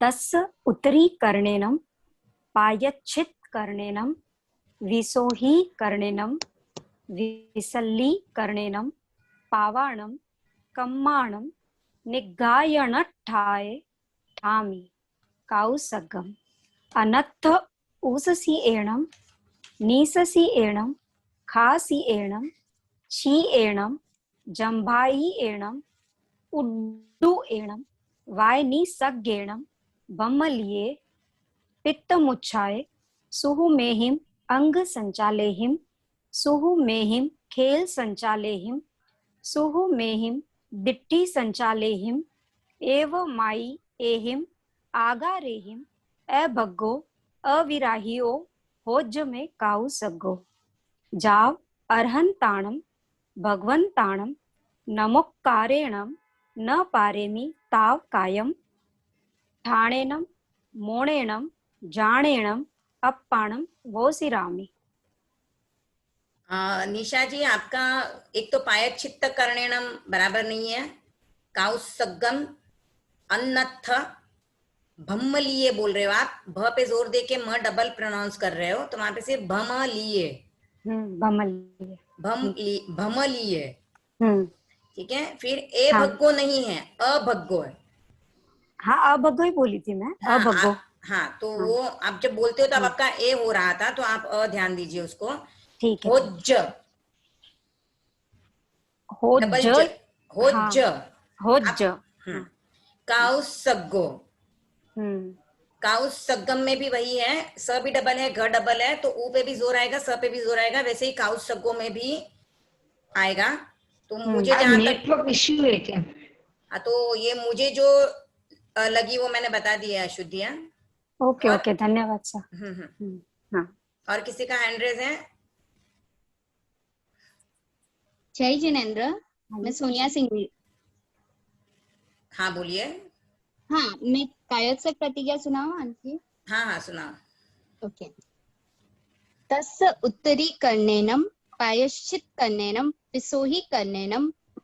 तस्य उत्तरीकरणेन पायच्छित्करणेन विसोहीकरणेन विसल्लीकरणेन पावाणं कम्माणं निगायणट्ठाय ठामि काउसगम अनत्थ ऊससी एणम नीससी एणम खासी एणम छी एणम जंभाई एणम उड्डू एणम वायनी सग्गेणम बम्मलिये पित्तमुच्छाय सुहुमेहिम अंग संचालेहिम सुहुमेहिम खेल संचालेहिम सुहुमेहिम दिट्टी संचालेहिम एव माई एहिम आगारेहिम अभग्गो अविराहियो होज में काउ सग्गो जाव अर्हंताणम भगवंताणम नमोक्कारेणम न पारेमि ताव कायम ठाणेनम मोणेणम जाणेणम अप्पाणम वोसिरामि। निशा जी, आपका एक तो पायच्छित्त करणेणम बराबर नहीं है, काउसगम अन्नथ भम लिए बोल रहे हो आप, भ पे जोर देके म डबल प्रोनाउंस कर रहे हो, तो वहां पे सिर्फ भम लिए भम लिए ठीक है। फिर ए भग्गो नहीं है, अभग्गो है। हाँ अभग्गो ही बोली थी मैं। हाँ, अभग्गो हाँ तो वो आप जब बोलते हो तो अब आपका ए हो रहा था, तो आप ध्यान दीजिए उसको। ठीक है। होज्ज होज्ज होज्ज होज्ज काउसग्गो काउसगम में भी वही है, स भी डबल है, घ डबल है, तो ऊ पे भी जोर आएगा, स पे भी जोर आएगा, वैसे ही काउसग्गो में भी आएगा। तो मुझे जहां तक नेटवर्क इश्यू है क्या? हाँ, तो ये मुझे जो लगी वो मैंने बता दिया है अशुद्धिया। ओके ओके, धन्यवाद सर। हाँ, और किसी का हैंड रेज है? जय जिनेन्द्र, मैं सोनिया सिंह। हाँ बोलिए। हाँ, मैं कायोत्सक प्रतिज्ञा सुनाऊं आंटी? हाँ हाँ सुनाओ। ओके। तस्य उत्तरीकरणेन पायश्चित्करणेन विसोहीकरणेन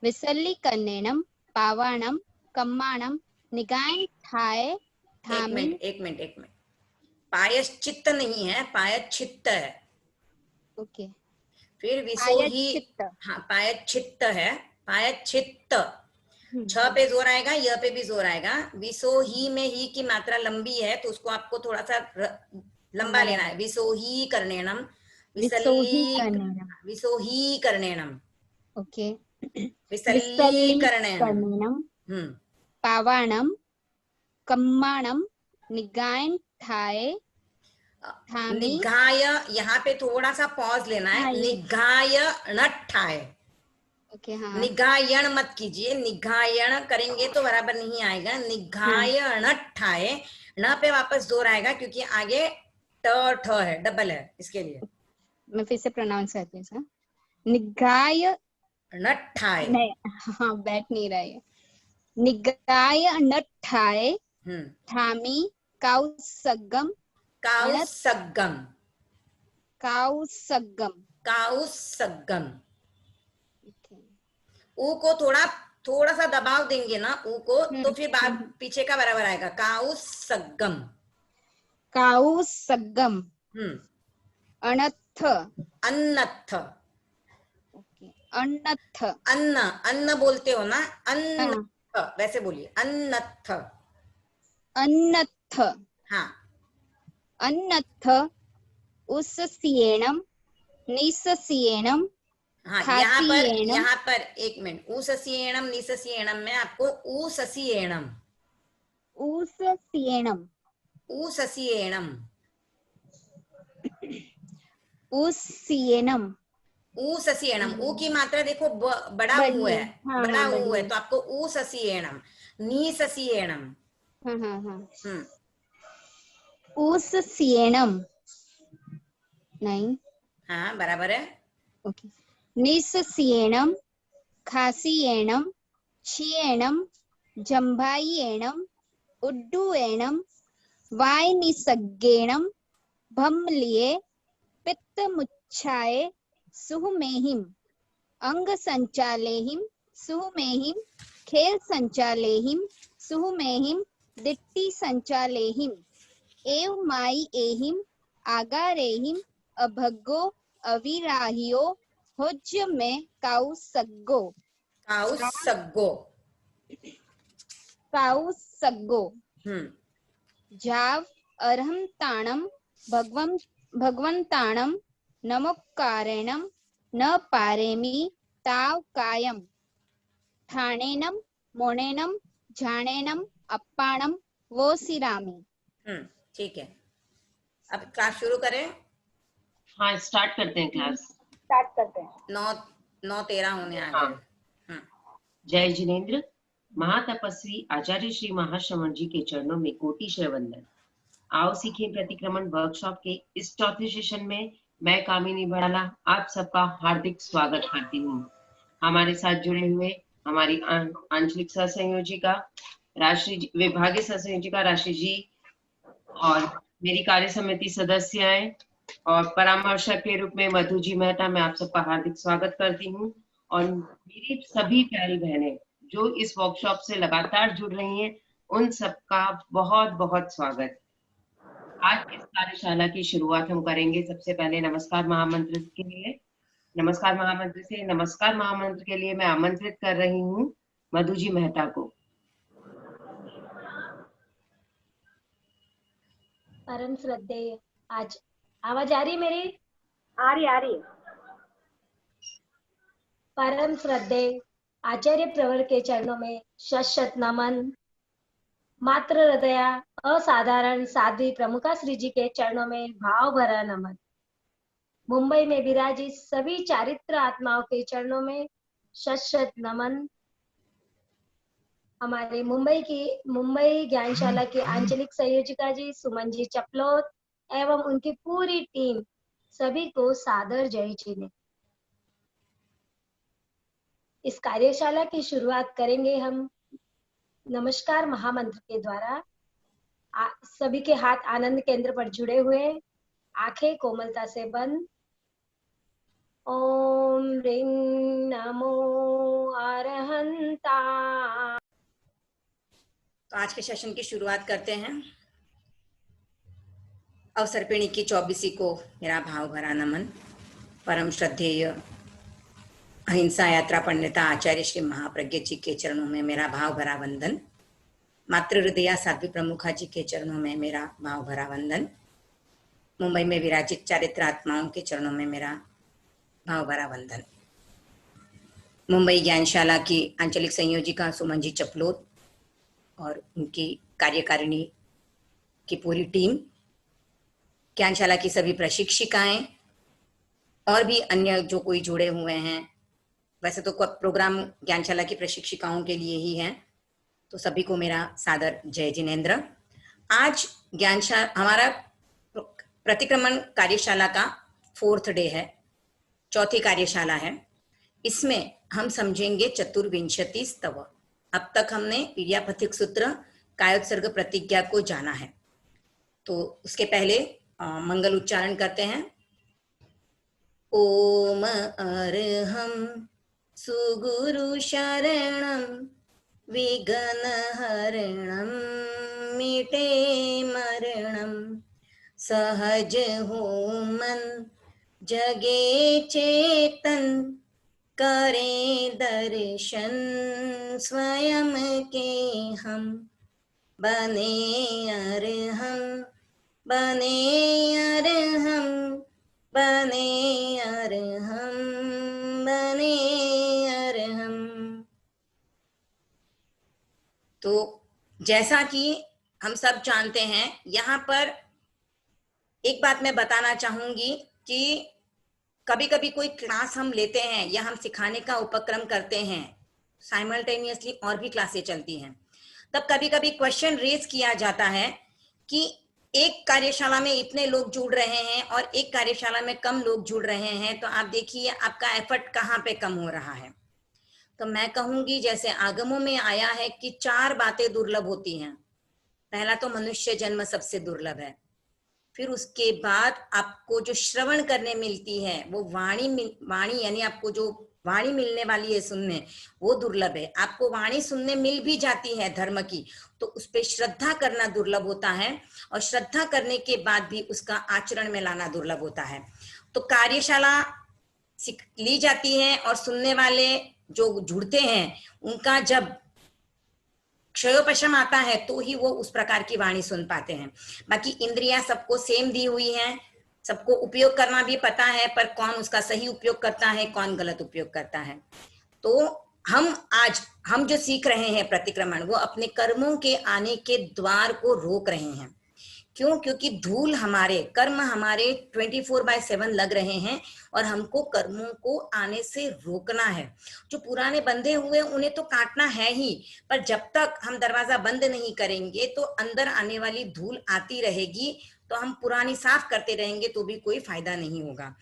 विसल्लीकरणेन पावाणं कम्माणं निगायठाय ठामि। एक मिनट, पायश्चित्त नहीं है, पायच्छित्त है। ओके। फिर विसोही, हाँ पायच्छित्त है, पायच्छित्त छ पे जोर आएगा, य पे भी जोर आएगा। विसोही में ही की मात्रा लंबी है, तो उसको आपको थोड़ा सा लंबा लेना है। विसोही करणेनम विसोही करणेनम ओके। विसल्लीकरणेनम पावाणं कम्माणं निगायठाय ठामि। निगाय, यहाँ पे थोड़ा सा पॉज लेना है। निगाय नट्ठाय। ओके। हाँ, निगायण मत कीजिए, निगायण करेंगे तो बराबर नहीं आएगा। निगायण ठाए, न पे वापस जोर आएगा क्योंकि आगे ट ठ है, डबल है, इसके लिए मैं फिर से प्रोनाउंस करती हूँ। निगाय नट्ठाए, हाँ बैठ नहीं रहा है। निगाय नट्ठाए ठामि काउसगम काउसगम काउसगम काउसगम। ऊ को थोड़ा सा दबाव देंगे ना ऊ को, तो फिर पीछे का बराबर आएगा। काउसगम काउसगम अनत्थ अन्नत्थ। ओके। अनत्थ अन्न, अन्न बोलते हो ना, अन्न वैसे बोलिए, अन्नत्थ। अन्नत्थ हाँ, अन्नत्थ उस्सियेणं निस्सियेणं हाँ यहाँ पर एक मिनट, ऊससीएणम निससीएणम में आपको ऊससीएणम ऊससीएणम ऊससीएणम ऊससीएणम ऊससीएणम। ऊ की मात्रा देखो बड़ा ऊ है, बड़ा ऊ है, तो आपको ऊससीएणम निससीएणम। ऊससीएणम नहीं, हाँ बराबर है। ओके। निस्सियेणं खासियेणं छियेणं जंभायेणं उड्डुयेणं वायनिसग्गेणं भम्लिये पित्तमुच्छाये सुहुमेहिं अंग संचालेहिं सुहुमेहिं खेल संचालेहिं सुहुमेहिं दिट्टि संचालेहिम एव माई एहिम आगारेहिम अभग्गो अविराहियो होज्य में काउसग्गो काउसग्गो काउसग्गो जाव अर्हं ताणम भगवंताणम नमोक्कारेणम न पारेमि ताव कायम ठाणेनम मोणेनम झाणेनम अप्पाणम वो सिरामी। ठीक है, अब क्लास शुरू करें। हाँ, स्टार्ट करते हैं क्लास। 9:13 होने आ गए। जय जिनेन्द्र। महातपस्वी आचार्य श्री महाश्रवण जी के चरणों में कोटि वंदन। आओ सीखें प्रतिक्रमण वर्कशॉप के इस चौथे सेशन में मैं कामिनी बड़ाला आप सबका हार्दिक स्वागत करती हूँ। हमारे साथ जुड़े हुए हमारी आंचलिक सह संयोजिका राष्ट्रीय विभागीय सह संयोजिका राशि जी और मेरी कार्य समिति सदस्याएं और परामर्शक के रूप में मधु जी मेहता, मैं आप सबका हार्दिक स्वागत करती हूँ। और मेरी सभी प्यारी बहनें जो इस वर्कशॉप से लगातार जुड़ रही हैं, उन सबका बहुत बहुत स्वागत। आज इस कार्यशाला की शुरुआत हम करेंगे सबसे पहले नमस्कार महामंत्र के लिए। नमस्कार महामंत्र से नमस्कार महामंत्र के लिए मैं आमंत्रित कर रही हूँ मधु जी मेहता को। परम श्रद्धेय, आज आवाज आ रही मेरी? आ रही। परम श्रद्धेय आचार्य प्रवर के चरणों में शत नमन। मात्र हृदया असाधारण साध्वी प्रमुखा श्री जी के चरणों में भाव भरा नमन। मुंबई में विराजित सभी चारित्र आत्माओं के चरणों में शत नमन। हमारे मुंबई ज्ञानशाला की आंचलिक संयोजिका जी सुमन जी चपलोत एवं उनकी पूरी टीम, सभी को सादर जय जिनेन्द्र। इस कार्यशाला की शुरुआत करेंगे हम नमस्कार महामंत्र के द्वारा। सभी के हाथ आनंद केंद्र पर जुड़े हुए, आंखें कोमलता से बंद। ओम ह्रीं नमो अरहंता। तो आज के सेशन की शुरुआत करते हैं। अवसर्पिणी की 24वीं को मेरा भाव भरा नमन। परम श्रद्धेय अहिंसा यात्रा पंडिता आचार्य श्री महाप्रज्ञ जी के चरणों में मेरा भाव भरा वंदन। मातृ हृदया साध्वी प्रमुखा जी के चरणों में मेरा भाव भरा वंदन। मुंबई में विराजित चारित्र आत्माओं के चरणों में मेरा भाव भरा वंदन। मुंबई ज्ञानशाला की आंचलिक संयोजिका सुमन जी चपलोत और उनकी कार्यकारिणी की पूरी टीम, ज्ञानशाला की सभी प्रशिक्षिकाएं और भी अन्य जो कोई जुड़े हुए हैं। वैसे तो प्रोग्राम ज्ञानशाला की प्रशिक्षिकाओं के लिए ही है, तो सभी को मेरा सादर जय जिनेन्द्र। आज हमारा प्रतिक्रमण कार्यशाला का 4th डे है, चौथी कार्यशाला है। इसमें हम समझेंगे चतुर्विंशति स्तव। अब तक हमने इडियापथिक सूत्र कायोत्सर्ग प्रतिज्ञा को जाना है, तो उसके पहले मंगल उच्चारण करते हैं। ओम अरहं सुगुरु शरणं विघ्न हरणं मिटे मरणं सहज होमन जगे चेतन करे दर्शन स्वयं के हम बने अरहं बने अरहं बने अरहं बने अरहं। तो जैसा कि हम सब जानते हैं, यहाँ पर एक बात मैं बताना चाहूंगी कि कभी कभी कोई क्लास हम लेते हैं या हम सिखाने का उपक्रम करते हैं, साइमल्टेनियसली और भी क्लासें चलती हैं, तब कभी कभी क्वेश्चन रेज किया जाता है कि एक कार्यशाला में इतने लोग जुड़ रहे हैं और एक कार्यशाला में कम लोग जुड़ रहे हैं, तो आप देखिए आपका एफर्ट कहाँ पे कम हो रहा है। तो मैं कहूंगी, जैसे आगमों में आया है कि 4 बातें दुर्लभ होती हैं। पहला तो मनुष्य जन्म सबसे दुर्लभ है, फिर उसके बाद आपको जो श्रवण करने मिलती है वो वाणी यानी आपको जो वाणी मिलने वाली है सुनने, वो दुर्लभ है। आपको वाणी सुनने मिल भी जाती है धर्म की, तो उस पे श्रद्धा करना दुर्लभ होता है, और श्रद्धा करने के बाद भी उसका आचरण में लाना दुर्लभ होता है। तो कार्यशाला ली जाती है और सुनने वाले जो जुड़ते हैं उनका जब क्षयोपशम आता है तो ही वो उस प्रकार की वाणी सुन पाते हैं। बाकी इंद्रियां सबको सेम दी हुई हैं, सबको उपयोग करना भी पता है, पर कौन उसका सही उपयोग करता है, कौन गलत उपयोग करता है। तो हम जो सीख रहे हैं प्रतिक्रमण, वो अपने कर्मों के आने के द्वार को रोक रहे हैं। क्यों? क्योंकि धूल हमारे कर्म हमारे 24/7 लग रहे हैं और हमको कर्मों को आने से रोकना है। जो पुराने बंधे हुए उन्हें तो काटना है ही, पर जब तक हम दरवाजा बंद नहीं करेंगे तो अंदर आने वाली धूल आती रहेगी, तो हम पुरानी साफ करते रहेंगे तो भी कोई फायदा नहीं होगा।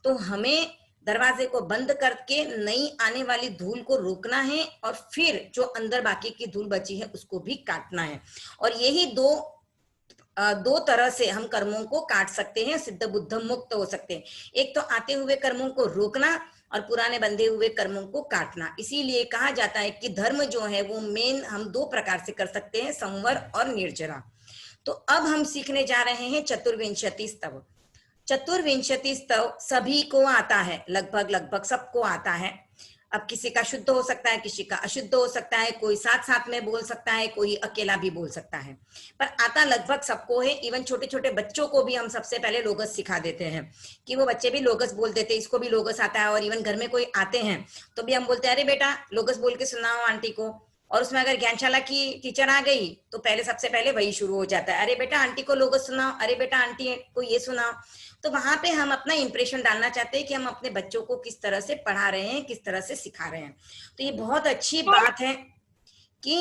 तो हमें दरवाजे को बंद करके नई आने वाली धूल को रोकना है और फिर जो अंदर बाकी की धूल बची है उसको भी काटना है। और यही दो तरह से हम कर्मों को काट सकते हैं, सिद्ध बुद्ध मुक्त हो सकते हैं। एक तो आते हुए कर्मों को रोकना और पुराने बंधे हुए कर्मों को काटना। इसीलिए कहा जाता है कि धर्म जो है वो मेन हम 2 प्रकार से कर सकते हैं, संवर और निर्जरा। तो अब हम सीखने जा रहे हैं चतुर्विंशति स्तव। चतुर्विंशति स्तव सभी को आता है, लगभग सबको आता है। अब किसी का शुद्ध हो सकता है, किसी का अशुद्ध हो सकता है, कोई साथ साथ में बोल सकता है, कोई अकेला भी बोल सकता है, पर आता लगभग सबको है। इवन छोटे छोटे बच्चों को भी हम सबसे पहले लोगस सिखा देते हैं कि वो बच्चे भी लोगस बोल देते हैं, इसको भी लोगस आता है। और इवन घर में कोई आते हैं तो भी हम बोलते हैं, अरे बेटा लोगस बोल के सुनाओ आंटी को। और उसमें अगर ज्ञानशाला की टीचर आ गई तो सबसे पहले वही शुरू हो जाता है, अरे बेटा आंटी को लोगस सुनाओ, अरे बेटा आंटी को ये सुनाओ। तो वहां पे हम अपना इंप्रेशन डालना चाहते हैं कि हम अपने बच्चों को किस तरह से पढ़ा रहे हैं, किस तरह से सिखा रहे हैं। तो ये बहुत अच्छी बात है कि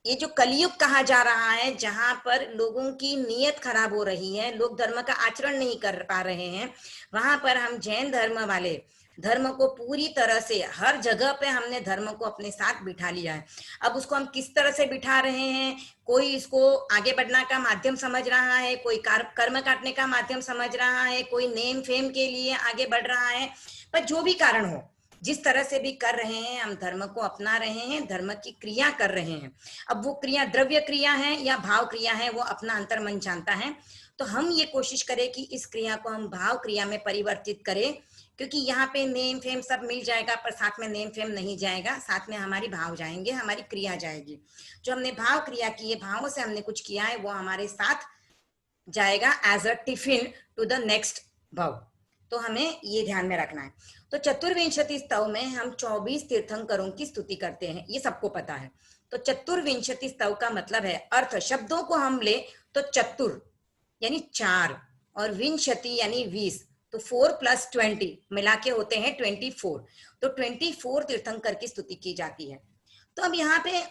ये जो कलयुग कहा जा रहा है, जहां पर लोगों की नीयत खराब हो रही है, लोग धर्म का आचरण नहीं कर पा रहे हैं, वहां पर हम जैन धर्म वाले धर्म को पूरी तरह से हर जगह पे हमने धर्म को अपने साथ बिठा लिया है। अब उसको हम किस तरह से बिठा रहे हैं, कोई इसको आगे बढ़ना का माध्यम समझ रहा है, कोई कर्म काटने का माध्यम समझ रहा है, कोई नेम फेम के लिए आगे बढ़ रहा है। पर जो भी कारण हो, जिस तरह से भी कर रहे हैं, हम धर्म को अपना रहे हैं, धर्म की क्रिया कर रहे हैं। अब वो क्रिया द्रव्य क्रिया है या भाव क्रिया है, वो अपना अंतर्मन जानता है। तो हम ये कोशिश करें कि इस क्रिया को हम भाव क्रिया में परिवर्तित करें, क्योंकि यहाँ पे नेम फेम सब मिल जाएगा, पर साथ में नेम फेम नहीं जाएगा, साथ में हमारी भाव जाएंगे, हमारी क्रिया जाएगी। जो हमने भाव क्रिया की है, भावों से हमने कुछ किया है, वो हमारे साथ जाएगा as a tiffin to the next भाव। तो हमें ये ध्यान में रखना है। तो चतुर्विंशति स्तव में हम 24 तीर्थंकरों की स्तुति करते हैं, ये सबको पता है। तो चतुर्विंशति स्तव का मतलब है, अर्थ शब्दों को हम ले तो चतुर यानी 4 और विंशति यानी 20, तो 4 + 20 मिला के होते हैं 24। तो 24 तीर्थंकर की स्तुति की जाती है। तो अब यहाँ पे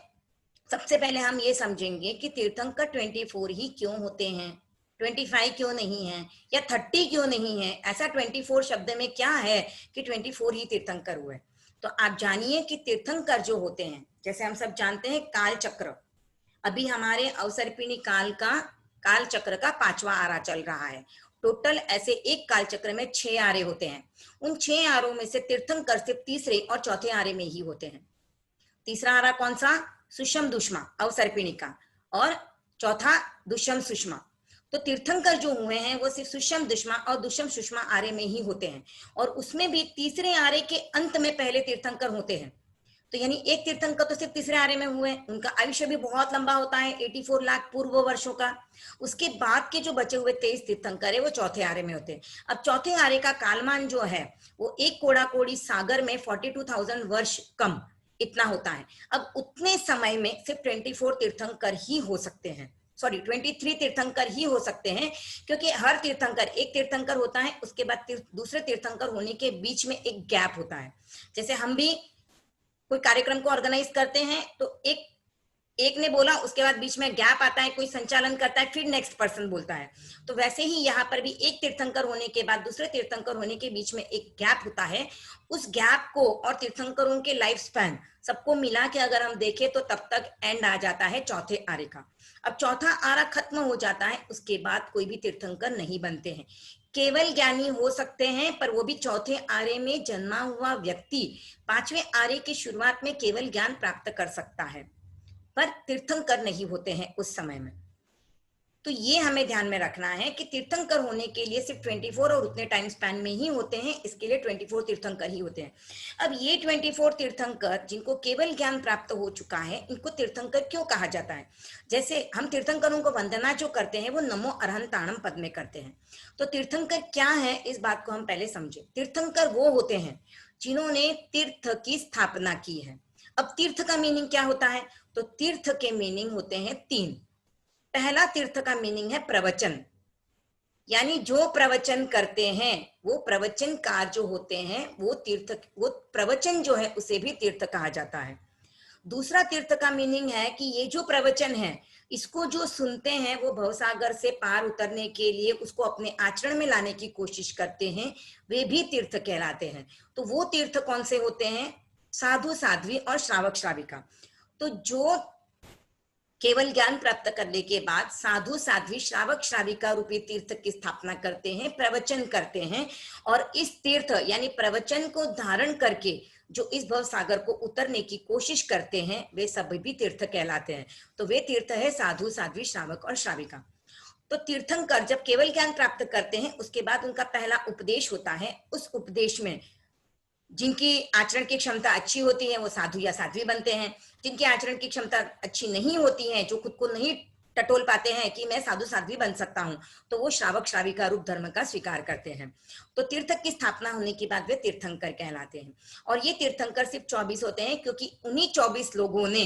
सबसे पहले हम ये समझेंगे कि तीर्थंकर 24 ही क्यों होते हैं, 25 क्यों नहीं है, या 30 क्यों नहीं है। ऐसा 24 शब्द में क्या है कि 24 ही तीर्थंकर हुए। तो आप जानिए कि तीर्थंकर जो होते हैं, जैसे हम सब जानते हैं काल चक्र, अभी हमारे अवसर्पिणी काल चक्र का 5वां आरा चल रहा है। टोटल ऐसे एक काल चक्र में 6 आरे होते हैं। उन 6 आरों में से तीर्थंकर सिर्फ तीसरे और चौथे आरे में ही होते हैं। तीसरा आरा कौन सा? सुषम दुष्मा अवसर्पिणी का, और चौथा दुष्म सुषमा। तो तीर्थंकर जो हुए हैं वो सिर्फ सुषम दुष्मा और दुष्म सुषमा आरे में ही होते हैं, और उसमें भी तीसरे आरे के अंत में पहले तीर्थंकर होते हैं। तो यानी एक तीर्थंकर तो सिर्फ तीसरे आरे में हुए, उनका आयुष्य भी बहुत लंबा होता है, 84 लाख पूर्व वर्षों का। उसके बाद के जो बचे हुए 23 तीर्थंकर है वो चौथे आरे में होते हैं। अब चौथे आरे का कालमान जो है वो एक कोड़ा कोड़ी सागर में 42,000 वर्ष कम इतना होता है। अब उतने समय में सिर्फ 24 तीर्थंकर ही हो सकते हैं, 23 तीर्थंकर ही हो सकते हैं, क्योंकि हर तीर्थंकर एक तीर्थंकर होता है, उसके बाद दूसरे तीर्थंकर होने के बीच में एक गैप होता है। जैसे हम भी कोई कार्यक्रम को ऑर्गेनाइज करते हैं तो एक ने बोला, उसके बाद बीच में गैप आता है, कोई संचालन करता है, फिर नेक्स्ट पर्सन बोलता है। तो वैसे ही यहाँ पर भी एक तीर्थंकर होने के बाद दूसरे तीर्थंकर होने के बीच में एक गैप होता है। उस गैप को और तीर्थंकरों के लाइफ स्पैन सबको मिला के अगर हम देखें तो तब तक एंड आ जाता है चौथे आरे का। अब चौथा आरा खत्म हो जाता है, उसके बाद कोई भी तीर्थंकर नहीं बनते हैं। केवल ज्ञानी हो सकते हैं, पर वो भी चौथे आर्य में जन्मा हुआ व्यक्ति 5वें आर्य की शुरुआत में केवल ज्ञान प्राप्त कर सकता है, पर तीर्थंकर नहीं होते हैं उस समय में। तो ये हमें ध्यान में रखना है कि तीर्थंकर होने के लिए सिर्फ 24 और उतने टाइम स्पैन में ही होते हैं, इसके लिए 24 तीर्थंकर ही होते हैं। अब ये 24 तीर्थंकर जिनको केवल ज्ञान प्राप्त हो चुका है, इनको तीर्थंकर क्यों कहा जाता है? जैसे हम तीर्थंकरों को वंदना जो करते हैं वो नमो अरहंताणम पद में करते हैं। तो तीर्थंकर क्या है, इस बात को हम पहले समझे। तीर्थंकर वो होते हैं जिन्होंने तीर्थ की स्थापना की है। अब तीर्थ का मीनिंग क्या होता है? तो तीर्थ के मीनिंग होते हैं 3। पहला तीर्थ का मीनिंग है प्रवचन, यानी जो प्रवचन करते हैं वो प्रवचनकार जो होते हैं वो तीर्थ, वो प्रवचन जो है उसे भी तीर्थ कहा जाता है। दूसरा तीर्थ का मीनिंग है कि ये जो प्रवचन है इसको जो सुनते हैं वो भवसागर से पार उतरने के लिए उसको अपने आचरण में लाने की कोशिश करते हैं, वे भी तीर्थ कहलाते हैं। तो वो तीर्थ कौन से होते हैं? साधु साध्वी और श्रावक श्राविका। तो जो केवल ज्ञान प्राप्त करने के बाद साधु साध्वी श्रावक श्राविका रूपी तीर्थ की स्थापना करते हैं, प्रवचन करते हैं, और इस तीर्थ यानी प्रवचन को धारण करके जो इस भव सागर को उतरने की कोशिश करते हैं वे सभी भी तीर्थ कहलाते हैं। तो वे तीर्थ है साधु साध्वी श्रावक और श्राविका। तो तीर्थंकर जब केवल ज्ञान प्राप्त करते हैं उसके बाद उनका पहला उपदेश होता है। उस उपदेश में जिनकी आचरण की क्षमता अच्छी होती है वो साधु या साध्वी बनते हैं, जिनकी आचरण की क्षमता अच्छी नहीं होती है, जो खुद को नहीं टटोल पाते हैं कि मैं साधु साध्वी बन सकता हूं, तो वो श्रावक श्राविका रूप धर्म का स्वीकार करते हैं। तो तीर्थ की स्थापना होने के बाद वे तीर्थंकर कहलाते हैं। और ये तीर्थंकर सिर्फ 24 होते हैं क्योंकि उन्हीं 24 लोगों ने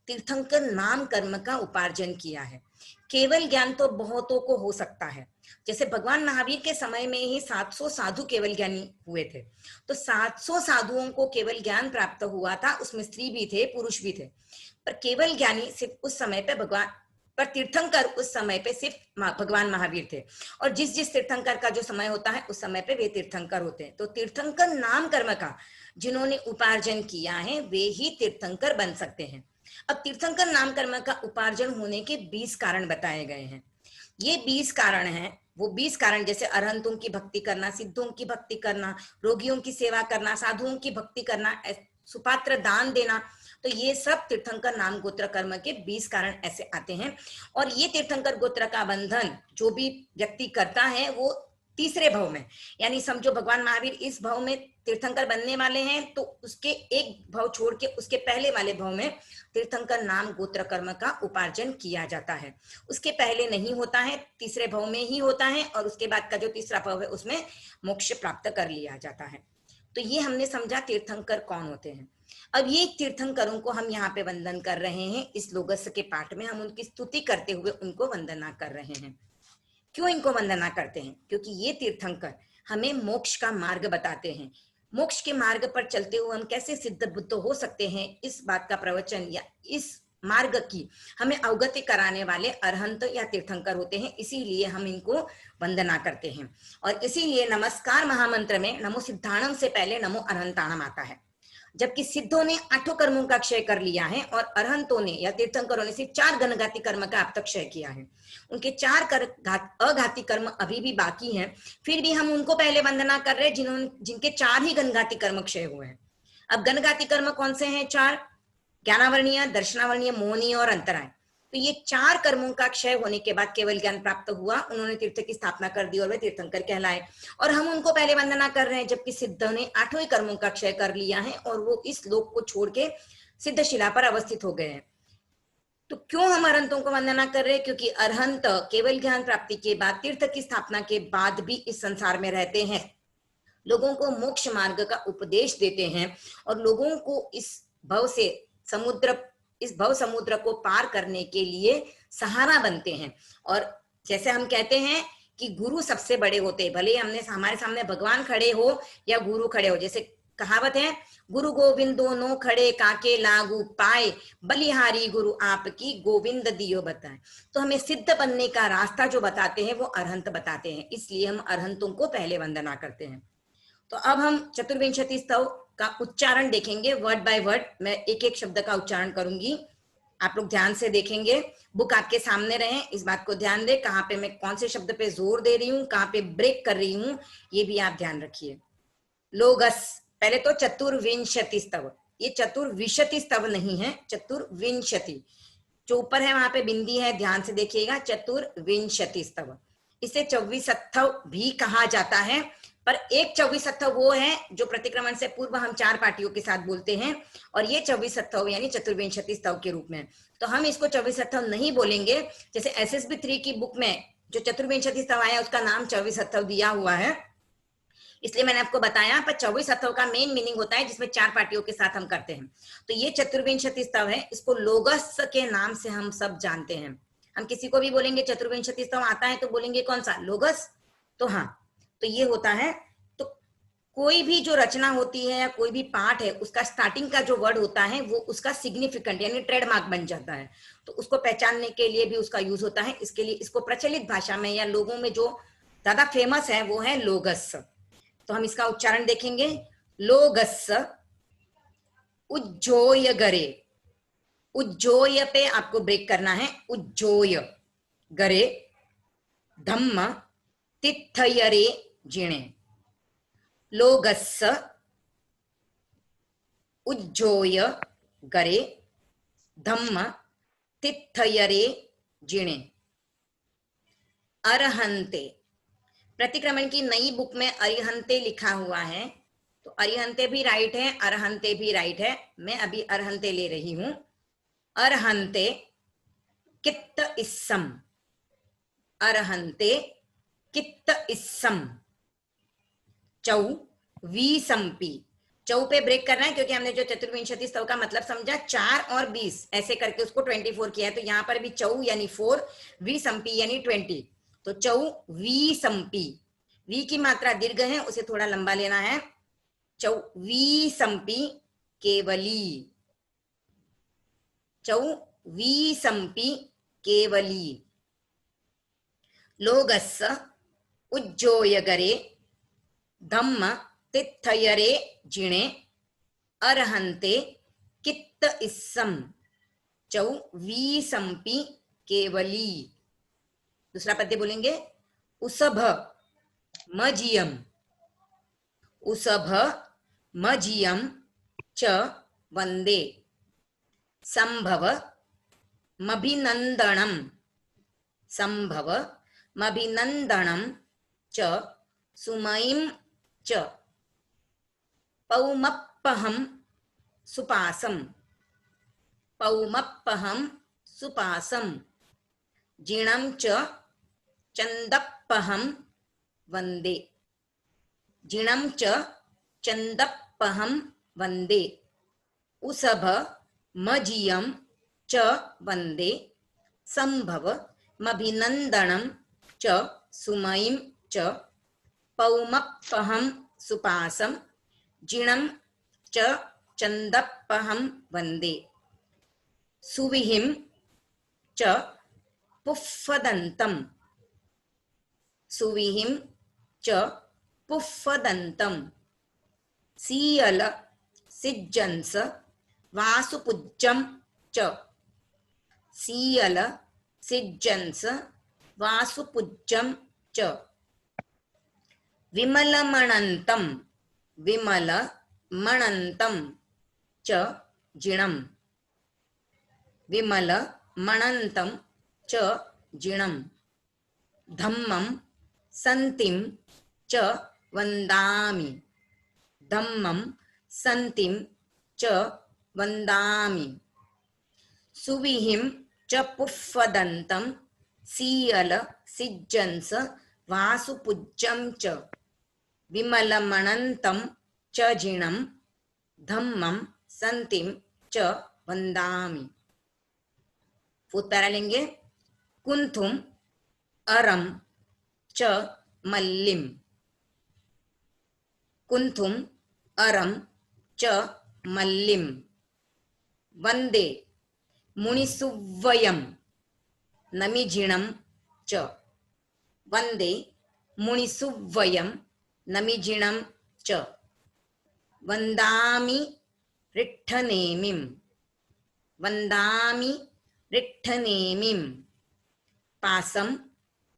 तीर्थंकर नाम कर्म का उपार्जन किया है। केवल ज्ञान तो बहुतों को हो सकता है, जैसे भगवान महावीर के समय में ही 700 साधु केवल ज्ञानी हुए थे। तो 700 साधुओं को केवल ज्ञान प्राप्त हुआ था, उसमें स्त्री भी थे पुरुष भी थे, पर केवल ज्ञानी सिर्फ उस समय पे भगवान, पर तीर्थंकर उस समय पे सिर्फ भगवान महावीर थे। और जिस जिस तीर्थंकर का जो समय होता है उस समय पे वे तीर्थंकर होते हैं। तो तीर्थंकर नाम कर्म का जिन्होंने उपार्जन किया है वे ही तीर्थंकर बन सकते हैं। अब तीर्थंकर नाम कर्म का उपार्जन होने के 20 कारण बताए गए हैं। ये 20 कारण हैं, वो 20 कारण जैसे अरहंतों की भक्ति करना, सिद्धों की भक्ति करना, रोगियों की सेवा करना, साधुओं की भक्ति करना, सुपात्र दान देना, तो ये सब तीर्थंकर नाम गोत्र कर्म के 20 कारण ऐसे आते हैं। और ये तीर्थंकर गोत्र का बंधन जो भी व्यक्ति करता है वो तीसरे भव में, यानी समझो भगवान महावीर इस भव में तीर्थंकर बनने वाले हैं तो उसके एक भव छोड़ के उसके पहले वाले भव में तीर्थंकर नाम गोत्र कर्म का उपार्जन किया जाता है। उसके पहले नहीं होता है, तीसरे भव में ही होता है, और उसके बाद का जो तीसरा भव है उसमें मोक्ष प्राप्त कर लिया जाता है। तो ये हमने समझा तीर्थंकर कौन होते हैं। अब ये तीर्थंकरों को हम यहाँ पे वंदन कर रहे हैं। इस लोगस के पाठ में हम उनकी स्तुति करते हुए उनको वंदना कर रहे हैं। क्यों इनको वंदना करते हैं? क्योंकि ये तीर्थंकर हमें मोक्ष का मार्ग बताते हैं। मोक्ष के मार्ग पर चलते हुए हम कैसे सिद्ध बुद्ध हो सकते हैं, इस बात का प्रवचन या इस मार्ग की हमें अवगति कराने वाले अरहंत या तीर्थंकर होते हैं। इसीलिए हम इनको वंदना करते हैं। और इसीलिए नमस्कार महामंत्र में नमो सिद्धाणम से पहले नमो अरहंताणम आता है। जबकि सिद्धों ने 8 कर्मों का क्षय कर लिया है और अरहंतों ने या तीर्थंकरों ने सिर्फ 4 घनघाती कर्म का अब तक क्षय किया है। उनके 4 अघाती कर्म अभी भी बाकी हैं, फिर भी हम उनको पहले वंदना कर रहे हैं जिनके 4 ही घनघाती कर्म क्षय हुए हैं। अब घनघाती कर्म कौन से हैं? 4, ज्ञानावरणीय, दर्शनावरणीय, मोहनीय और अंतराय। तो ये 4 कर्मों का क्षय होने के बाद केवल ज्ञान प्राप्त हुआ, उन्होंने तीर्थ की स्थापना कर दी और वे तीर्थंकर कहलाए। और हम उनको पहले वंदना कर रहे हैं, जबकि सिद्ध ने 8 ही कर्मों का क्षय कर लिया है और वो इस लोक को छोड़ के सिद्ध शिला पर अवस्थित हो गए हैं। तो क्यों हम अरहंतों को वंदना कर रहे हैं? क्योंकि अरहंत केवल ज्ञान प्राप्ति के बाद, तीर्थ की स्थापना के बाद भी इस संसार में रहते हैं, लोगों को मोक्ष मार्ग का उपदेश देते हैं और लोगों को इस भव समुद्र को पार करने के लिए सहारा बनते हैं। और जैसे हम कहते हैं कि गुरु सबसे बड़े होते हैं, भले हमारे सामने भगवान खड़े हो या गुरु खड़े हो। जैसे कहावत है, गुरु गोविंद दोनों खड़े काके लागू पाए, बलिहारी गुरु आपकी गोविंद दियो बताए। तो हमें सिद्ध बनने का रास्ता जो बताते हैं वो अरहंत बताते हैं, इसलिए हम अरहंतों को पहले वंदना करते हैं। तो अब हम चतुर्विंशति स्तव का उच्चारण देखेंगे वर्ड बाय वर्ड। मैं एक एक शब्द का उच्चारण करूंगी। आप लोग ध्यान से देखेंगे, बुक आपके सामने रहे, इस बात को ध्यान दे, कहाँ पे मैं कौन से शब्द पे जोर दे रही हूँ, कहाँ पे ब्रेक कर रही हूँ, ये भी आप ध्यान रखिए। लोगस, पहले तो चतुर्विंशति स्तव, ये चतुर्विशति स्तव नहीं है, चतुर्विंशति, जो ऊपर है वहां पे बिंदी है, ध्यान से देखिएगा, चतुर्विंशति स्तव। इसे 24 भी कहा जाता है, पर एक 24 वो है जो प्रतिक्रमण से पूर्व हम 4 पाटियों के साथ बोलते हैं, और ये 24 यानी चतुर्विंशति स्तव के रूप में। तो हम इसको 24 नहीं बोलेंगे, जैसे SSB 3 की बुक में जो चतुर्विंशति स्तव आया उसका नाम 24 दिया हुआ है, इसलिए मैंने आपको बताया। पर 24 का मेन मीनिंग होता है जिसमें 4 पार्टियों के साथ हम करते हैं। तो ये चतुर्विंशति स्तव है, इसको लोगस के नाम से हम सब जानते हैं। हम किसी को भी बोलेंगे चतुर्विंशति स्तव आता है तो बोलेंगे कौन सा, लोगस। तो हाँ, तो ये होता है। तो कोई भी जो रचना होती है या कोई भी पाठ है, उसका स्टार्टिंग का जो वर्ड होता है वो उसका सिग्निफिकेंट यानी ट्रेडमार्क बन जाता है, तो उसको पहचानने के लिए भी उसका यूज होता है। इसके लिए इसको प्रचलित भाषा में या लोगों में जो ज्यादा फेमस है वो है लोगस। तो हम इसका उच्चारण देखेंगे, लोगस, उज्जोय गरे, उज्जोय पे आपको ब्रेक करना है, उज्जोय गरे, धम्म तिथयरे जिणे, लोगस, उज्जोय गरे, धम्म तिथयरे जिणे। अरहंते, प्रतिक्रमण की नई बुक में अरिहंते लिखा हुआ है, तो अरिहंते भी राइट है, अरहंते भी राइट है, मैं अभी अरहंते ले रही हूं। अरहंते कित्त इस्सम, अरहंते कित्त इस्सम, चौ वीसंपी, चौ पे ब्रेक करना है क्योंकि हमने जो चतुर्विंशति स्तव का मतलब समझा 4 और 20 ऐसे करके उसको 24 किया है, तो यहाँ पर भी चौ यानी 4, वीसंपी यानी 20, तो चौ वीसंपी, वी की मात्रा दीर्घ है, उसे थोड़ा लंबा लेना है, चौ वीसंपी केवली, चौ वीसंपी केवली। लोगस्स उज्जोय गरे, धम्म तिथयरे जिणे, अरहंते कित्त इस्सम, चौ वीसंपी केवली। दूसरा पद्य बोलेंगे, उसभ मजियम, उसभ मजियम च वंदे, संभव मभिनंदनम, संभव मभिनंदनम च सुमयिम च, पौमप्पहम सुपासम, पौमप्पहम सुपासम, जिणम च चंदप्पहम वंदे, जिणम च चंदप्पहम वंदे, उसभ मजियम च वंदे, संभव मभिनंदनम च सुमयिम च, पौमप्पहम सुपासम, जिणम च चंदप्पहम वंदे, सुविहिम च पुफ्फदंतम, सुविहिम च पुफ्फदंतम, सीयल सिज्जंस वासुपुज्जम च, सीयल सिज्जंस वासुपुज्जम च, विमलमणंतम, विमलमणंतम च जिणम, विमलमणंतम च जिणम, धम्मं संतिम च वंदामि, धम्मं संतिम च वंदामि, सुविहिं च पुफ्फदंतं, सीयल सिज्जंस वासुपुज्जं च, विमलमणंतं च जिणं, धम्मं संतिम च वंदामि। उत्तर लेंगे, कुंथुम अरम च मल्लिम, कुंथुम अरम च मल्लिम, वंदे मुनिसुव्वयम नमिजिणम च, वंदे मुनिसुव्वयम नमिजिणम च, वंदामि रिट्ठनेमिम, वन्दामि रिट्ठनेमिं पासं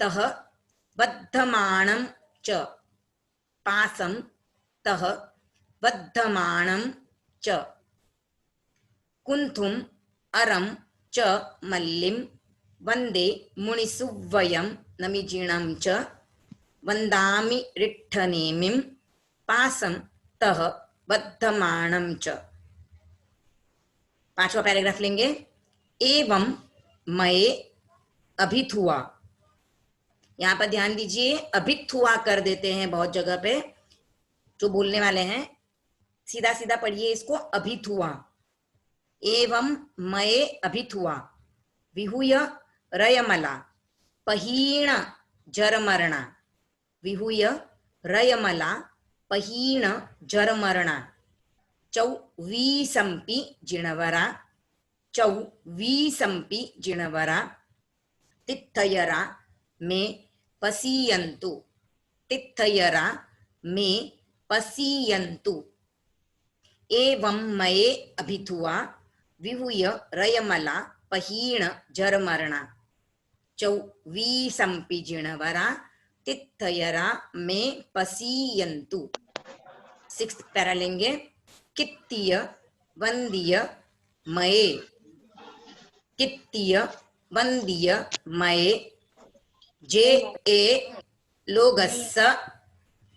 तः बद्धमानं च पासं तः बद्धमानं च कुन्थुम अरं च मल्लिं वन्दे मुनिसुव्वयं नमिजिणं च वन्दामि रिट्ठनेमिं पासं तः बद्धमानं च। पांचवा पैराग्राफ लेंगे। एवं मये अभिथुआ, यहाँ पर ध्यान दीजिए, अभिथुआ कर देते हैं बहुत जगह पे जो बोलने वाले हैं, सीधा सीधा पढ़िए इसको, अभिथुआ। एवं मये अभिथुआ विहूय रयमला पहीण जरमरणा, विहूय रयमला पहीण जरमरणा चौवीसंपि जिणवरा, चौवीसंपि जिणवरा तित्थयरा मे पसीयन्तु, तित्थयरा मे पसीयन्तु। एवं मये अभिथुआ विहूय रयमला पहीण जरमरणा चौवीसंपि जिणवरा तित्थयरा मे पसीयन्तु। सिक्स्थ पैरा लेंगे। कित्तीय वंदीय मये, कित्तीय वंदीय मये जे ए लोगस्स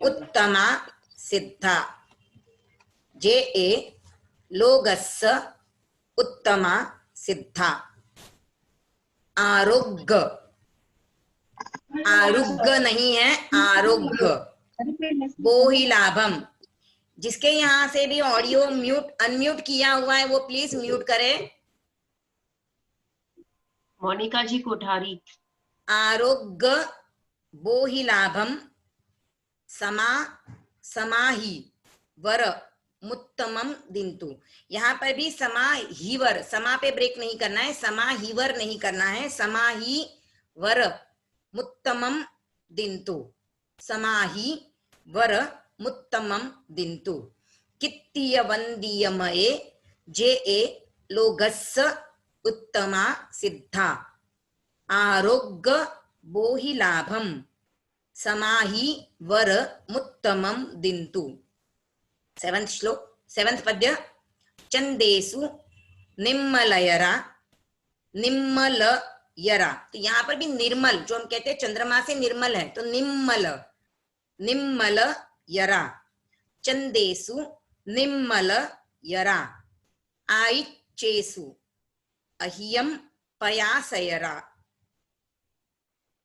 उत्तमा सिद्धा, जे ए लोगस्स उत्तमा सिद्धा। आरोग्य, आरोग्य नहीं है, आरोग्य। बोहि लाभम, जिसके यहाँ से भी ऑडियो म्यूट अनम्यूट किया हुआ है वो प्लीज म्यूट करे। मोनिका जी कोठारी। आरोग्य बोहि लाभम समा समाही वर मुत्तमम दिंतु। यहाँ पर भी समा ही वर, समा पे ब्रेक नहीं करना है, समा ही वर नहीं करना है, समा ही वर मुत्तमम दिंतु, समा ही वर मुत्तमम दिंतु। कित्तीय वंदीय मये जे ए लोगस्स उत्तमा सिद्धा, आरोग्य बोहि लाभम समाही वर मुत्तमम दिंतु। सेवंथ श्लोक, सेवंथ पद्य। चंदेसु निम्मलयरा, निम्मलयरा, तो यहाँ पर भी निर्मल, जो हम कहते हैं चंद्रमा से निर्मल है, तो निम्मल, निम्मल यरा। चंदेसु निम्मल यरा आइच्चेसु अह्यम पयासयरा,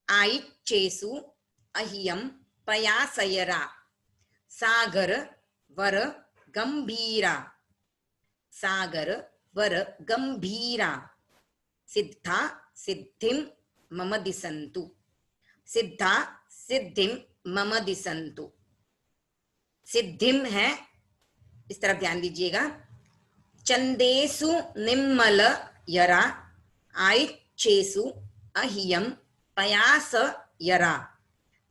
आइच्चेसु अह्यम पयासयरा सागर वर गंभीरा, सागर वर गंभीरा सिद्धा सिद्धिम मम दिसन्तु, सिद्धा सिद्धिम मम दिसन्तु। सिद्धिम है, इस तरफ ध्यान दीजिएगा। चंदेसु निम्मल यरा आइच्चेसु अह्यम पयास यरा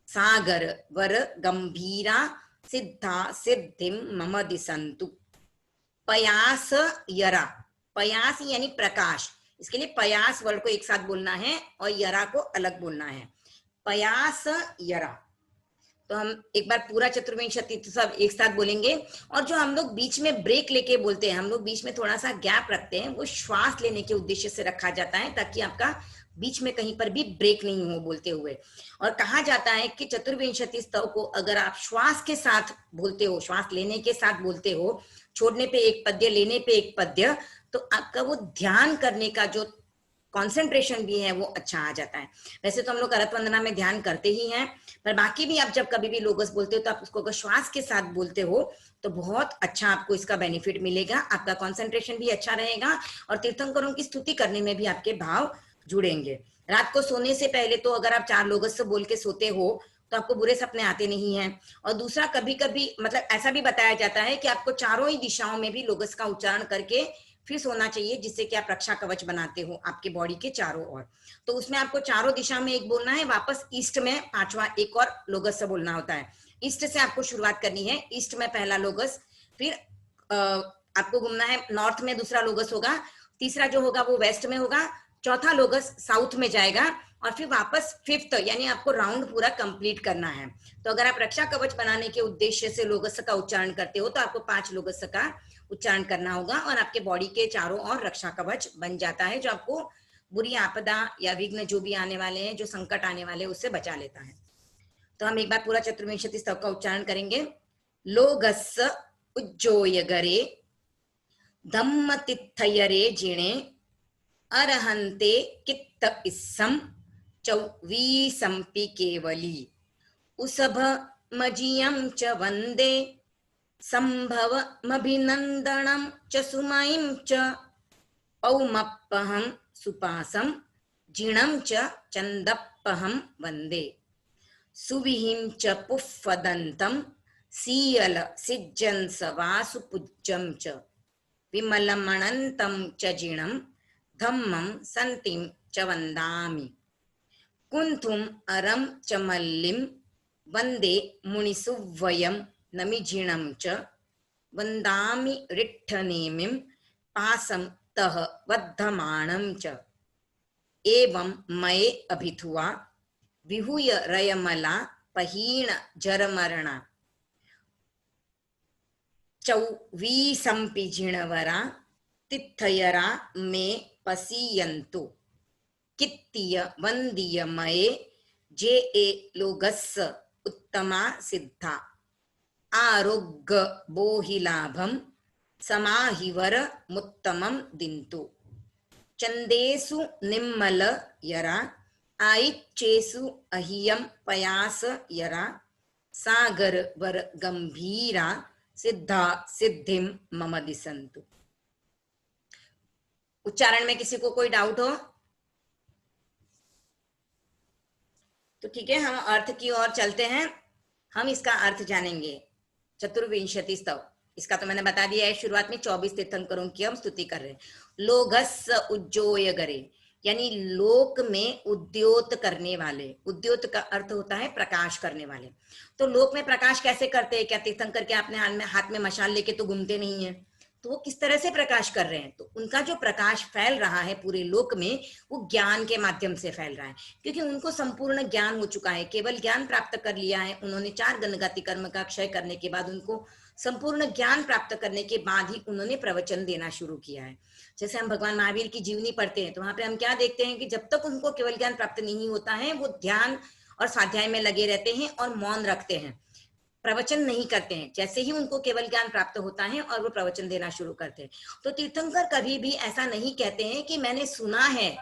सागर वर गंभीरा सिद्धा सिद्धिम मम दिसन्तु। पयास यरा, पयास यानी प्रकाश, इसके लिए पयास वर्ड को एक साथ बोलना है और यरा को अलग बोलना है। पयास यरा, तो हम एक बार पूरा चतुर्विंशति तो सब एक साथ बोलेंगे। और जो हम लोग बीच में ब्रेक लेके बोलते हैं, हम लोग बीच में थोड़ा सा गैप रखते हैं, वो श्वास लेने के उद्देश्य से रखा जाता है ताकि आपका बीच में कहीं पर भी ब्रेक नहीं हो बोलते हुए। और कहा जाता है कि चतुर्विंशति स्तव को अगर आप श्वास के साथ बोलते हो, श्वास लेने के साथ बोलते हो, छोड़ने पे एक पद्य, लेने पे एक पद्य, तो आपका वो ध्यान करने का जो कंसंट्रेशन भी है वो अच्छा आ जाता है। वैसे तो हम लोग करत वंदना में ध्यान करते ही हैं, पर बाकी भी आप जब कभी भी लोगस बोलते हो तो आप उसको अगर श्वास के साथ बोलते हो तो बहुत अच्छा आपको इसका बेनिफिट मिलेगा, आपका कंसंट्रेशन भी अच्छा रहेगा और तीर्थंकरों की स्तुति करने में भी आपके भाव जुड़ेंगे। रात को सोने से पहले तो अगर आप 4 लोगस से बोल के सोते हो तो आपको बुरे सपने आते नहीं हैं। और दूसरा, कभी कभी मतलब ऐसा भी बताया जाता है कि आपको चारों ही दिशाओं में भी लोगस का उच्चारण करके फिर सोना चाहिए, जिससे कि आप रक्षा कवच बनाते हो आपके बॉडी के चारों ओर। तो उसमें आपको चारों दिशा में एक बोलना है, वापस ईस्ट में 5वां एक और लोगस से बोलना होता है। ईस्ट से आपको शुरुआत करनी है, ईस्ट में पहला लोगस, फिर आपको घूमना है, नॉर्थ में दूसरा लोगस होगा, तीसरा जो होगा वो वेस्ट में होगा, चौथा लोगस साउथ में जाएगा, और फिर वापस फिफ्थ, यानी आपको राउंड पूरा कंप्लीट करना है। तो अगर आप रक्षा कवच बनाने के उद्देश्य से लोगस का उच्चारण करते हो तो आपको 5 लोगस का उच्चारण करना होगा, और आपके बॉडी के चारों ओर रक्षा कवच बन जाता है, जो आपको बुरी आपदा या विघ्न जो भी आने वाले हैं, जो संकट आने वाले हैं, उससे बचा लेता है। तो हम एक बार पूरा चतुर्विंशति स्तव का उच्चारण करेंगे। लोगस्स उज्जोय गरे धम्म तिथयरे जिणे अरहंते कित्त इस्सम चौवीसंपि केवली उसभ मजीयं च वंदे संभवमभिनंदनं च सुमयिं च पौमप्पहं सुपासं जिणं च चंदप्पहं वंदे सुविहिं च पुफ्फदन्तं सीयल सिज्जंस वासुपुज्जं च विमलमनन्तं च जिणं धम्मं सन्तिं च वन्दामि कुंथुम अरम च मल्लिं वंदे मुनिसुव्वयं नमिजिणं च वन्दामि रिट्ठनेमिं पासं तः वद्धमानं च एवं मये अभिथुआ विहूय रयमला पहीण जरमरणा चौवीसंपि जिणवरा तिथयरा मे पसीयन्तु कित्तीय वंदीय मये जे ए लोगस्स उत्तमा सिद्धा आरोग्य बोहिलाभम समाहिवर मुत्तमं दिन्तु चंदेसु निम्मल यरा आइच्चेसु अहियं पयास यरा सागर वर गंभीरा सिद्धा सिद्धिं मम दिसन्तु। उच्चारण में किसी को कोई डाउट हो तो ठीक है, हम अर्थ की ओर चलते हैं। हम इसका अर्थ जानेंगे। चतुर्विंशति स्तव, इसका तो मैंने बता दिया है शुरुआत में। 24 तीर्थंकरों की हम स्तुति कर रहे हैं। लोगस्स उज्जोय गरे, यानी लोक में उद्योत करने वाले। उद्योत का अर्थ होता है प्रकाश करने वाले। तो लोक में प्रकाश कैसे करते हैं? क्या तीर्थंकर के अपने हाथ में मशाल लेके तो घूमते नहीं है, तो वो किस तरह से प्रकाश कर रहे हैं? तो उनका जो प्रकाश फैल रहा है पूरे लोक में, वो ज्ञान के माध्यम से फैल रहा है, क्योंकि उनको संपूर्ण ज्ञान हो चुका है। केवल ज्ञान प्राप्त कर लिया है उन्होंने। 4 गणगति कर्म का क्षय करने के बाद उनको संपूर्ण ज्ञान प्राप्त करने के बाद ही उन्होंने प्रवचन देना शुरू किया है। जैसे हम भगवान महावीर की जीवनी पढ़ते हैं तो वहां पे हम क्या देखते हैं कि जब तक उनको केवल ज्ञान प्राप्त नहीं होता है, वो ध्यान और स्वाध्याय में लगे रहते हैं और मौन रखते हैं, प्रवचन नहीं करते हैं। जैसे ही उनको केवल ज्ञान प्राप्त होता है और वो प्रवचन देना शुरू करते हैं। तो तीर्थंकर कभी भी ऐसा नहीं कहते हैं कि मैंने सुना है,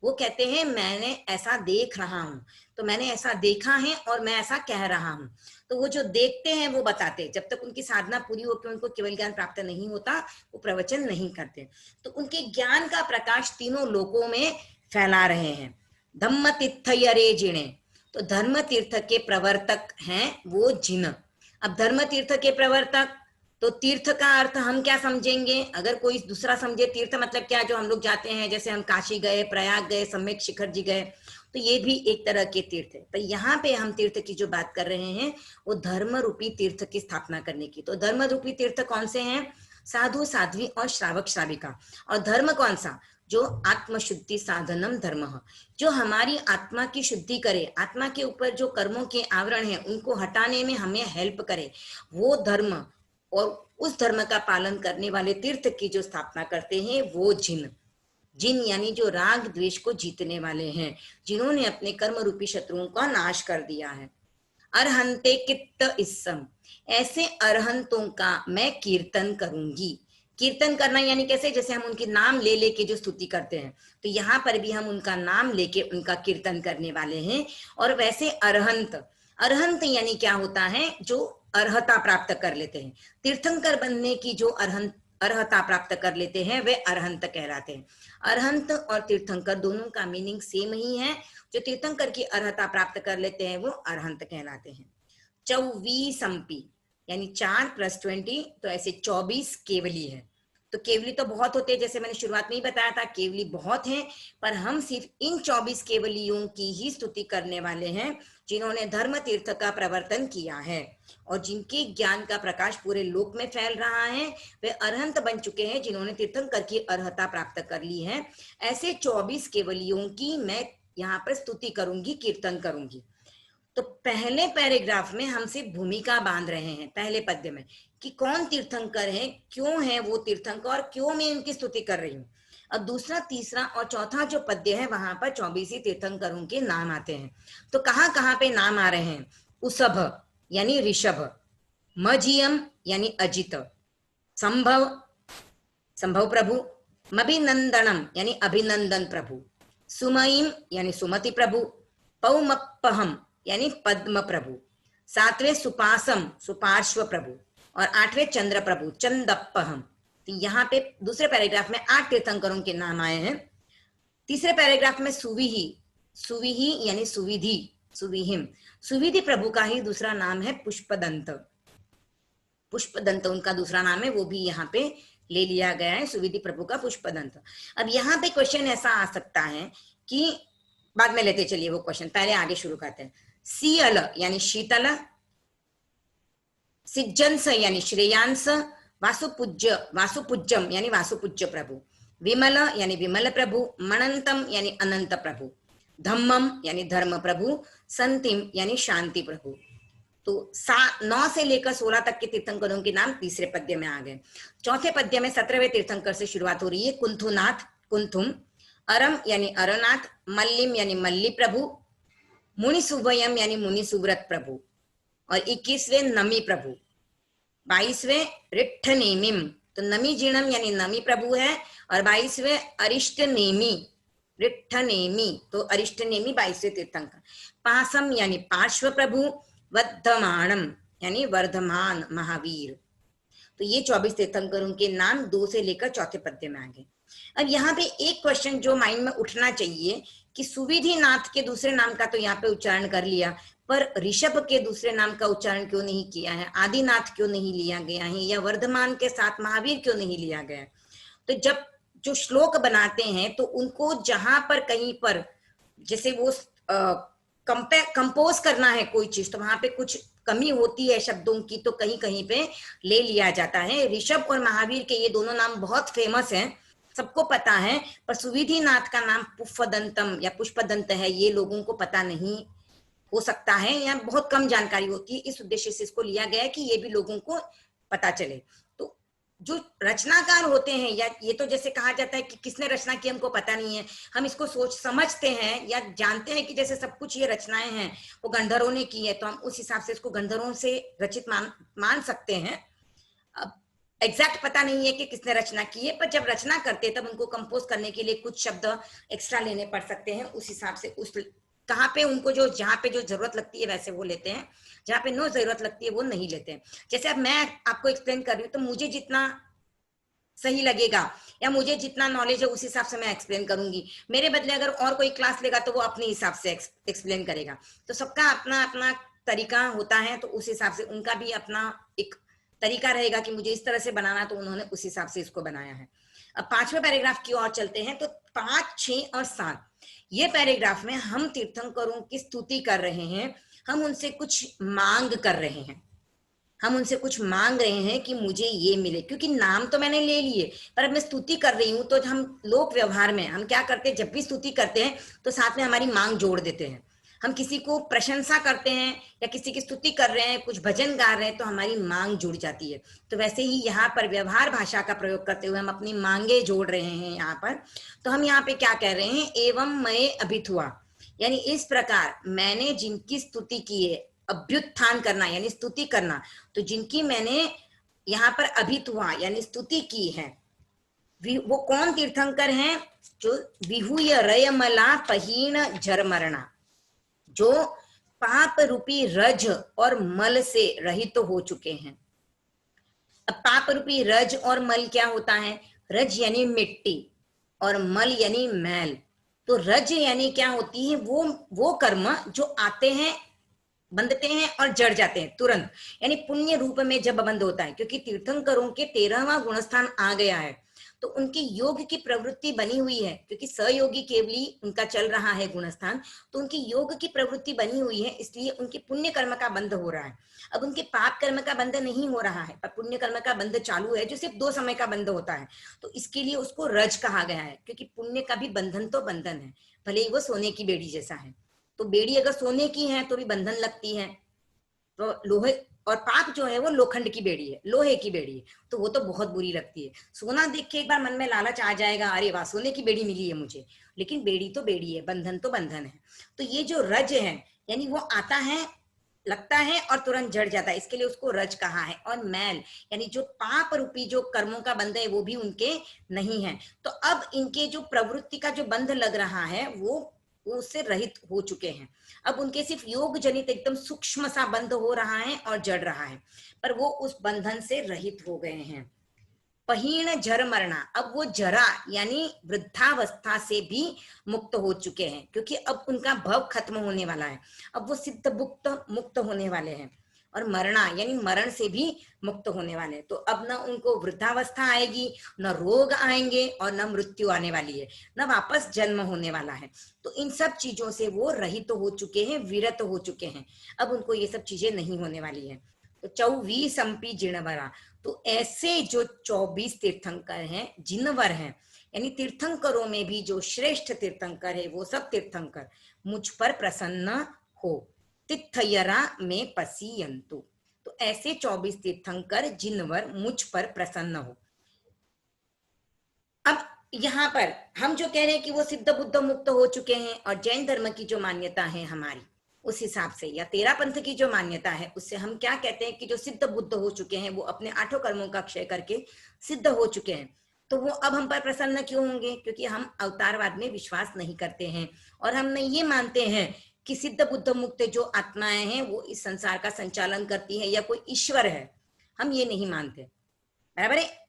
वो कहते हैं मैंने ऐसा देख रहा हूँ, तो मैंने ऐसा देखा है और मैं ऐसा कह रहा हूँ। तो वो जो देखते हैं वो बताते हैं। जब तक उनकी साधना पूरी होकर उनको केवल ज्ञान प्राप्त नहीं होता, वो प्रवचन नहीं करते। तो उनके ज्ञान का प्रकाश तीनों लोकों में फैला रहे हैं। धम्म तीर्थयरे जिणे, तो धर्म तीर्थ के प्रवर्तक हैं वो जिन। अब धर्म तीर्थ के प्रवर्तक, तो तीर्थ का अर्थ हम क्या समझेंगे? अगर कोई दूसरा समझे तीर्थ मतलब क्या, जो हम लोग जाते हैं, जैसे हम काशी गए, प्रयाग गए, सम्यक शिखर जी गए, तो ये भी एक तरह के तीर्थ है। पर यहाँ पे हम तीर्थ की जो बात कर रहे हैं वो धर्म रूपी तीर्थ की स्थापना करने की। तो धर्म रूपी तीर्थ कौन से हैं? साधु साध्वी और श्रावक श्राविका। और धर्म कौन सा? जो आत्मशुद्धि साधनम धर्म, जो हमारी आत्मा की शुद्धि करे, आत्मा के ऊपर जो कर्मों के आवरण है उनको हटाने में हमें हेल्प करे, वो धर्म। और उस धर्म का पालन करने वाले तीर्थ की जो स्थापना करते हैं वो जिन। जिन यानी जो राग द्वेष को जीतने वाले हैं, जिन्होंने अपने कर्म रूपी शत्रुओं का नाश कर दिया है। अरहंते कित्त इस्सम, ऐसे अरहंतों का मैं कीर्तन करूंगी। कीर्तन करना यानी कैसे? जैसे हम उनके नाम ले लेके जो स्तुति करते हैं, तो यहाँ पर भी हम उनका नाम लेके उनका कीर्तन करने वाले हैं। और वैसे अरहंत, अरहंत यानी क्या होता है? जो अर्हता प्राप्त कर लेते हैं। तीर्थंकर बनने की जो अर्हता प्राप्त कर लेते हैं वे अरहंत कहलाते हैं। अरहंत और तीर्थंकर दोनों का मीनिंग सेम ही है। जो तीर्थंकर की अर्हता प्राप्त कर लेते हैं वो अरहंत कहलाते हैं। 24 यानी 4 + 20, तो ऐसे 24 केवली है। तो केवली तो बहुत होते हैं, जैसे मैंने शुरुआत में ही बताया था, केवली बहुत हैं, पर हम सिर्फ इन 24 केवलियों की ही स्तुति करने वाले हैं जिन्होंने धर्म तीर्थ का प्रवर्तन किया है और जिनके ज्ञान का प्रकाश पूरे लोक में फैल रहा है। वे अरहंत बन चुके हैं जिन्होंने तीर्थंकर की अर्हता प्राप्त कर ली है। ऐसे 24 केवलियों की मैं यहाँ पर स्तुति करूंगी, कीर्तन करूंगी। तो पहले पैराग्राफ में हमसे भूमिका बांध रहे हैं, पहले पद्य में, कि कौन तीर्थंकर है, क्यों है वो तीर्थंकर और क्यों मैं उनकी स्तुति कर रही हूँ। और दूसरा, तीसरा और चौथा जो पद्य है वहां पर 24 ही तीर्थंकरों के नाम आते हैं। तो कहाँ पे नाम आ रहे हैं? उसभ यानी ऋषभ, मजियम यानी अजित, संभव संभव प्रभु, मभिनंदनम यानी अभिनंदन प्रभु, सुमयिम यानी सुमति प्रभु, पौमप्पहम यानी पद्म प्रभु, सातवें सुपासम सुपार्श्व प्रभु और आठवें चंद्र प्रभु चंदप्पहम। तो यहाँ पे दूसरे पैराग्राफ में 8 तीर्थंकरों के नाम आए हैं। तीसरे पैराग्राफ में सुविही, सुविही यानी सुविधि, सुविहिम, सुविधि प्रभु का ही दूसरा नाम है पुष्पदंत। पुष्पदंत उनका दूसरा नाम है, वो भी यहाँ पे ले लिया गया है, सुविधि प्रभु का पुष्पदंत। अब यहाँ पे क्वेश्चन ऐसा आ सकता है कि बाद में लेते चलिए वो क्वेश्चन, पहले आगे शुरू करते हैं। सीअल यानी शीतल, सिज्जंस यानी श्रेयांस, वासुपूज्य वासुपूज्यम यानी वासुपूज्य प्रभु, विमल यानी विमल प्रभु, मनंतम यानी अनंत प्रभु, धम्मम यानी धर्म प्रभु, संतिम यानी शांति प्रभु। तो 9 से लेकर 16 तक के तीर्थंकरों के नाम तीसरे पद्य में आ गए। चौथे पद्य में 17वें तीर्थंकर से शुरुआत हो रही है। कुंथुनाथ कुंथुम, अरम यानी अरनाथ, मल्लिम यानी मल्ली प्रभु, मुनिसुभयम यानी मुनिसुव्रत प्रभु और 21वें नमी प्रभु, 22वें रिट्ठनेमिम, तो नमी जीणम यानी नमी प्रभु है, और 22वें अरिष्टनेमी रिट्ठनेमी, तो अरिष्टनेमी 22वें तीर्थंकर, पासम यानी पार्श्व प्रभु, वर्धमानम यानी वर्धमान महावीर। तो ये 24 तीर्थंकरों के नाम 2 से लेकर चौथे पद्य में आ गए। अब यहाँ पे एक क्वेश्चन जो माइंड में उठना चाहिए कि सुविधि नाथ के दूसरे नाम का तो यहाँ पे उच्चारण कर लिया, पर ऋषभ के दूसरे नाम का उच्चारण क्यों नहीं किया है, आदिनाथ क्यों नहीं लिया गया है, या वर्धमान के साथ महावीर क्यों नहीं लिया गया है। तो जब जो श्लोक बनाते हैं तो उनको जहां पर कहीं पर जैसे वो कंपोज करना है कोई चीज, तो वहां पे कुछ कमी होती है शब्दों की, तो कहीं कहीं पे ले लिया जाता है। ऋषभ और महावीर के ये दोनों नाम बहुत फेमस हैं, सबको पता है, पर सुविधि नाथ का नाम पुष्पदंतम या पुष्पदंत है, ये लोगों को पता नहीं हो सकता है या बहुत कम जानकारी होती है। इस उद्देश्य से इसको लिया गया है कि ये भी लोगों को पता चले। तो जो रचनाकार होते हैं, या ये तो जैसे कहा जाता है कि किसने रचना की हमको पता नहीं है, हम इसको सोच समझते हैं या जानते हैं कि जैसे सब कुछ ये रचनाएं हैं वो गंधर्वों ने की है, तो हम उस हिसाब से इसको गंधर्वों से रचित मान सकते हैं। अब एग्जैक्ट पता नहीं है कि किसने रचना की है, पर जब रचना करते हैं तब उनको कंपोज करने के लिए कुछ शब्द एक्स्ट्रा लेने पड़ सकते हैं। उस हिसाब से उस कहाँ पे उनको जो जहाँ पे जो जरूरत लगती है वैसे वो लेते हैं, जहाँ पे नो जरूरत लगती है वो नहीं लेते हैं। जैसे अब मैं आपको एक्सप्लेन कर रही हूँ तो मुझे जितना सही लगेगा या मुझे जितना नॉलेज है उस हिसाब से मैं एक्सप्लेन करूंगी। मेरे बदले अगर और कोई क्लास लेगा तो वो अपने हिसाब से एक्सप्लेन करेगा। तो सबका अपना अपना तरीका होता है, तो उस हिसाब से उनका भी अपना एक तरीका रहेगा कि मुझे इस तरह से बनाना, तो उन्होंने उस हिसाब से इसको बनाया है। अब 5वें पैराग्राफ की ओर चलते हैं। तो 5, 6 और 7 ये पैराग्राफ में हम तीर्थंकरों की स्तुति कर रहे हैं, हम उनसे कुछ मांग कर रहे हैं, हम उनसे कुछ मांग रहे हैं कि मुझे ये मिले, क्योंकि नाम तो मैंने ले लिए पर अब मैं स्तुति कर रही हूँ। तो हम लोक व्यवहार में हम क्या करते हैं, जब भी स्तुति करते हैं तो साथ में हमारी मांग जोड़ देते हैं। हम किसी को प्रशंसा करते हैं या किसी की स्तुति कर रहे हैं, कुछ भजन गा रहे हैं, तो हमारी मांग जुड़ जाती है। तो वैसे ही यहाँ पर व्यवहार भाषा का प्रयोग करते हुए हम अपनी मांगे जोड़ रहे हैं यहाँ पर। तो हम यहाँ पे क्या कह रहे हैं, एवं मैं अभिथुआ, यानी इस प्रकार मैंने जिनकी स्तुति की है, अभ्युत्थान करना यानी स्तुति करना, तो जिनकी मैंने यहाँ पर अभिथुआ यानी स्तुति की है, वो कौन तीर्थंकर हैं, जो विहुय रयमला पहीन जरमरणा, जो पाप रूपी रज और मल से रहित हो चुके हैं। अब पाप रूपी रज और मल क्या होता है, रज यानी मिट्टी और मल यानी मैल। तो रज यानी क्या होती है, वो कर्म जो आते हैं, बंधते हैं और जड़ जाते हैं तुरंत, यानी पुण्य रूप में जब बंद होता है, क्योंकि तीर्थंकरों के 13वां गुणस्थान आ गया है। तो उनके योग की प्रवृत्ति बनी हुई है, क्योंकि सहयोगी केवली उनका चल रहा है गुणस्थान, तो उनकी योग की प्रवृत्ति बनी हुई है, इसलिए उनके पुण्य कर्म का बंध हो रहा है। अब उनके पाप कर्म का बंध नहीं हो रहा है, पर पुण्य कर्म का बंध चालू है, जो सिर्फ 2 समय का बंध होता है। तो इसके लिए उसको रज कहा गया है, क्योंकि पुण्य का भी बंधन तो बंधन है, भले ही वो सोने की बेड़ी जैसा है। तो बेड़ी अगर सोने की है तो भी बंधन लगती है, तो लोहे, और पाप जो है वो लोखंड की बेड़ी है, लोहे की बेड़ी है, तो वो तो बहुत बुरी लगती है। सोना देख के एक बार मन में लालच आ जाएगा, अरे वाह सोने की बेड़ी मिली है मुझे, लेकिन बेड़ी तो बेड़ी है, बंधन तो बंधन है। तो ये जो रज है, यानी वो आता है, लगता है और तुरंत जड़ जाता है, इसके लिए उसको रज कहा है। और मैल यानी जो पाप रूपी जो कर्मों का बंध है वो भी उनके नहीं है। तो अब इनके जो प्रवृत्ति का जो बंध लग रहा है वो उससे रहित हो चुके हैं। अब उनके सिर्फ योग जनित एकदम सूक्ष्म सा बंध हो रहा है और जड़ रहा है, पर वो उस बंधन से रहित हो गए हैं। पहीण जर मरना, अब वो जरा यानी वृद्धावस्था से भी मुक्त हो चुके हैं, क्योंकि अब उनका भव खत्म होने वाला है, अब वो सिद्ध मुक्त होने वाले हैं। और मरना यानी मरण से भी मुक्त होने वाले हैं। तो अब न उनको वृद्धावस्था आएगी, न रोग आएंगे, और न मृत्यु आने वाली है, न वापस जन्म होने वाला है। तो इन सब चीजों से वो रहित हो चुके हैं, विरत हो चुके हैं, अब उनको ये सब चीजें नहीं होने वाली है। तो 24 जिणवरा, तो ऐसे जो 24 तीर्थंकर हैं, जिनवर हैं, यानी तीर्थंकरों में भी जो श्रेष्ठ तीर्थंकर है, वो सब तीर्थंकर मुझ पर प्रसन्न हो, तिथयरा में पसीयंतु। तो ऐसे 24 तीर्थंकर जिनवर मुझ पर प्रसन्न हो। अब यहाँ पर हम जो कह रहे हैं कि वो सिद्ध बुद्ध मुक्त हो चुके हैं, और जैन धर्म की जो मान्यता है हमारी उस हिसाब से, या तेरा पंथ की जो मान्यता है उससे हम क्या कहते हैं कि जो सिद्ध बुद्ध हो चुके हैं, वो अपने 8 कर्मों का क्षय करके सिद्ध हो चुके हैं, तो वो अब हम पर प्रसन्न क्यों होंगे? क्योंकि हम अवतारवाद में विश्वास नहीं करते हैं, और हम नहीं ये मानते हैं कि सिद्ध बुद्ध मुक्त जो आत्माएं हैं वो इस संसार का संचालन करती है या कोई ईश्वर है, हम ये नहीं मानते। बराबर है?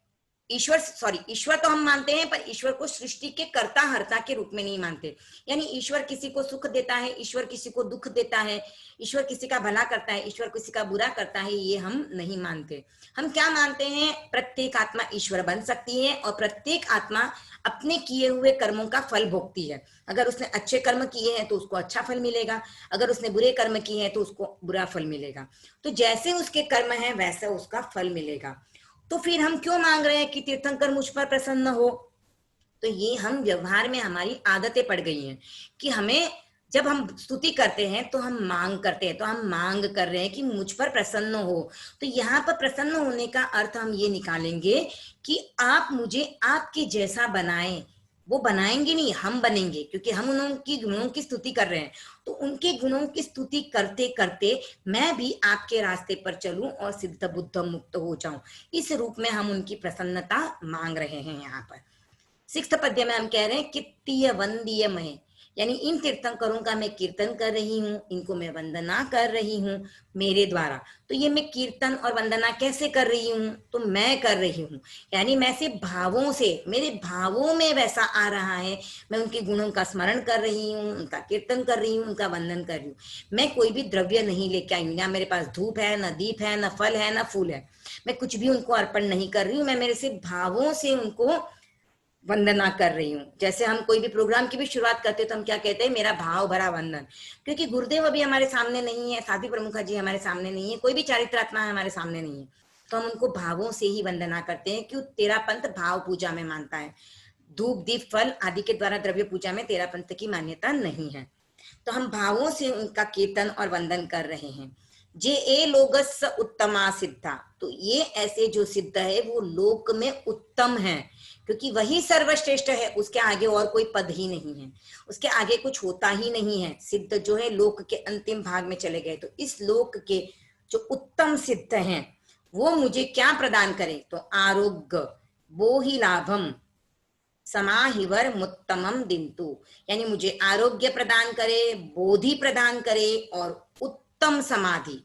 ईश्वर तो हम मानते हैं, पर ईश्वर को सृष्टि के कर्ता हर्ता के रूप में नहीं मानते। यानी ईश्वर किसी को सुख देता है, ईश्वर किसी को दुख देता है, ईश्वर किसी का भला करता है, ईश्वर किसी का बुरा करता है, ये हम नहीं मानते। हम क्या मानते हैं? प्रत्येक आत्मा ईश्वर बन सकती है, और प्रत्येक आत्मा अपने किए हुए कर्मों का फल भोगती है। अगर उसने अच्छे कर्म किए हैं तो उसको अच्छा फल मिलेगा, अगर उसने बुरे कर्म किए हैं तो उसको बुरा फल मिलेगा। तो जैसे उसके कर्म हैं वैसा उसका फल मिलेगा। तो फिर हम क्यों मांग रहे हैं कि तीर्थंकर मुझ पर प्रसन्न हो? तो ये हम व्यवहार में हमारी आदतें पड़ गई हैं कि हमें जब हम स्तुति करते हैं तो हम मांग करते हैं, तो हम मांग कर रहे हैं कि मुझ पर प्रसन्न हो। तो यहाँ पर प्रसन्न होने का अर्थ हम ये निकालेंगे कि आप मुझे आपके जैसा बनाएं। वो बनाएंगे नहीं, हम बनेंगे, क्योंकि हम उनकी गुणों की स्तुति कर रहे हैं। तो उनके गुणों की स्तुति करते करते मैं भी आपके रास्ते पर चलूं और सिद्ध बुद्ध मुक्त हो जाऊं, इस रूप में हम उनकी प्रसन्नता मांग रहे हैं। यहाँ पर 6th पद्य में हम कह रहे हैं कित्तीय वंदीय मय, यानी इन तीर्थंकरों का मैं कीर्तन कर रही हूँ, इनको मैं वंदना कर रही हूँ मेरे द्वारा। तो ये मैं कीर्तन और वंदना कैसे कर रही हूँ? तो मैं कर रही हूँ, यानी मैं से भावों से, मेरे भावों में वैसा आ रहा है, मैं उनके गुणों का स्मरण कर रही हूँ, उनका कीर्तन कर रही हूँ, उनका वंदन कर रही हूँ। मैं कोई भी द्रव्य नहीं लेके आई हूँ, ना मेरे पास धूप है, ना दीप है, ना फल है, ना फूल है, मैं कुछ भी उनको अर्पण नहीं कर रही हूँ। मैं मेरे से भावों से उनको वंदना कर रही हूँ। जैसे हम कोई भी प्रोग्राम की भी शुरुआत करते हैं तो हम क्या कहते हैं? मेरा भाव भरा वंदन। क्योंकि गुरुदेव अभी हमारे सामने नहीं है, साध्वी प्रमुखा जी हमारे सामने नहीं है, कोई भी चारित्रात्मा हमारे सामने नहीं है, तो हम उनको भावों से ही वंदना करते हैं। क्यों? तेरा पंथ भाव पूजा में मानता है, धूप दीप फल आदि के द्वारा द्रव्य पूजा में तेरा पंथ की मान्यता नहीं है। तो हम भावों से उनका कीर्तन और वंदन कर रहे हैं। जे ए लोगस उत्तमा सिद्धा, तो ये ऐसे जो सिद्ध है वो लोक में उत्तम है, क्योंकि वही सर्वश्रेष्ठ है, उसके आगे और कोई पद ही नहीं है, उसके आगे कुछ होता ही नहीं है। सिद्ध जो है लोक के अंतिम भाग में चले गए। तो इस लोक के जो उत्तम सिद्ध हैं वो मुझे क्या प्रदान करें? तो आरोग्य वो ही लाभम समाहिवर मुत्तमम दिंतु, यानी मुझे आरोग्य प्रदान करे, बोधि प्रदान करे, और उत्तम समाधि,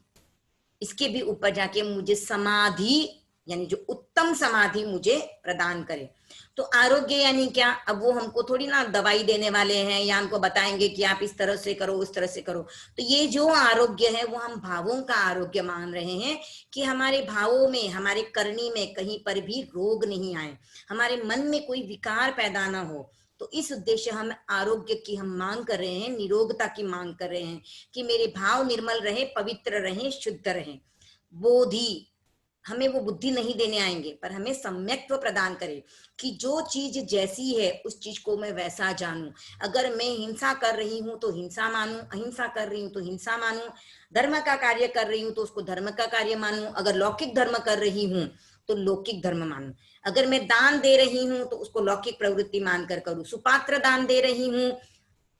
इसके भी ऊपर जाके मुझे समाधि यानी जो उत्तम समाधि मुझे प्रदान करे। तो आरोग्य यानी क्या? अब वो हमको थोड़ी ना दवाई देने वाले हैं या हमको बताएंगे कि आप इस तरह से करो, उस तरह से करो। तो ये जो आरोग्य है वो हम भावों का आरोग्य मान रहे हैं, कि हमारे भावों में, हमारे करनी में कहीं पर भी रोग नहीं आए, हमारे मन में कोई विकार पैदा ना हो। तो इस उद्देश्य हम आरोग्य की हम मांग कर रहे हैं, निरोगता की मांग कर रहे हैं, कि मेरे भाव निर्मल रहे, पवित्र रहे, शुद्ध रहे। बोधि, हमें वो बुद्धि नहीं देने आएंगे, पर हमें सम्यक्त्व प्रदान करे, कि जो चीज जैसी है उस चीज को मैं वैसा जानूं। अगर मैं हिंसा कर रही हूं तो हिंसा मानूं, अहिंसा कर रही हूं तो हिंसा मानूं, धर्म का कार्य कर रही हूं तो उसको धर्म का कार्य मानूं, अगर लौकिक धर्म कर रही हूं तो लौकिक धर्म मानूं, अगर मैं दान दे रही हूं तो उसको लौकिक प्रवृत्ति मानकर करूं, सुपात्र दान दे रही हूं,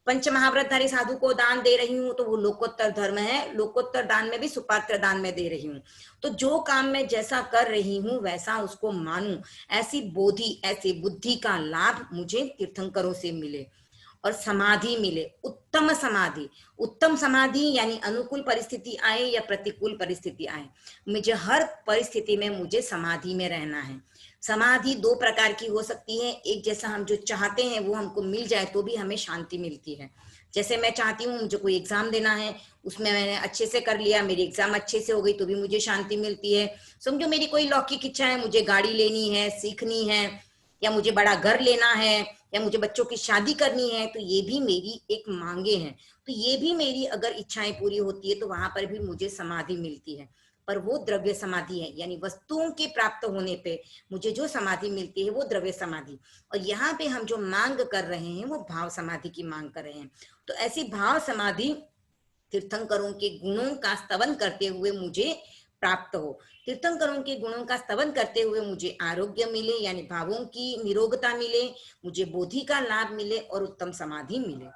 पंच महाव्रतधारी साधु को दान दे रही हूं तो वो लोकोत्तर धर्म है, लोकोत्तर दान में भी सुपात्र दान में दे रही हूं। तो जो काम मैं जैसा कर रही हूं वैसा उसको मानूं, ऐसी बोधि, ऐसी बुद्धि का लाभ मुझे तीर्थंकरों से मिले। और समाधि मिले, उत्तम समाधि। उत्तम समाधि यानी अनुकूल परिस्थिति आए या प्रतिकूल परिस्थिति आए, मुझे हर परिस्थिति में मुझे समाधि में रहना है। समाधि दो प्रकार की हो सकती है, एक जैसा हम जो चाहते हैं वो हमको मिल जाए तो भी हमें शांति मिलती है। जैसे मैं चाहती हूँ मुझे कोई एग्जाम देना है, उसमें मैंने अच्छे से कर लिया, मेरी एग्जाम अच्छे से हो गई तो भी मुझे शांति मिलती है। समझो मेरी कोई लौकिक इच्छा है, मुझे गाड़ी लेनी है, सीखनी है, या मुझे बड़ा घर लेना है, या मुझे बच्चों की शादी करनी है, तो ये भी मेरी एक मांगे हैं। तो ये भी मेरी अगर इच्छाएं पूरी होती है तो वहां पर भी मुझे समाधि मिलती है, पर वो द्रव्य समाधि है, यानी वस्तुओं के प्राप्त होने पे मुझे जो समाधि मिलती है वो द्रव्य समाधि। और यहाँ पे हम जो मांग कर रहे हैं वो भाव समाधि की मांग कर रहे हैं। तो ऐसी भाव समाधि तीर्थंकरों के गुणों का स्तवन करते हुए मुझे प्राप्त हो, तीर्थंकरों के गुणों का स्तवन करते हुए मुझे आरोग्य मिले, यानी भावों की निरोगता मिले, मुझे बोधि का लाभ मिले और उत्तम समाधि मिले।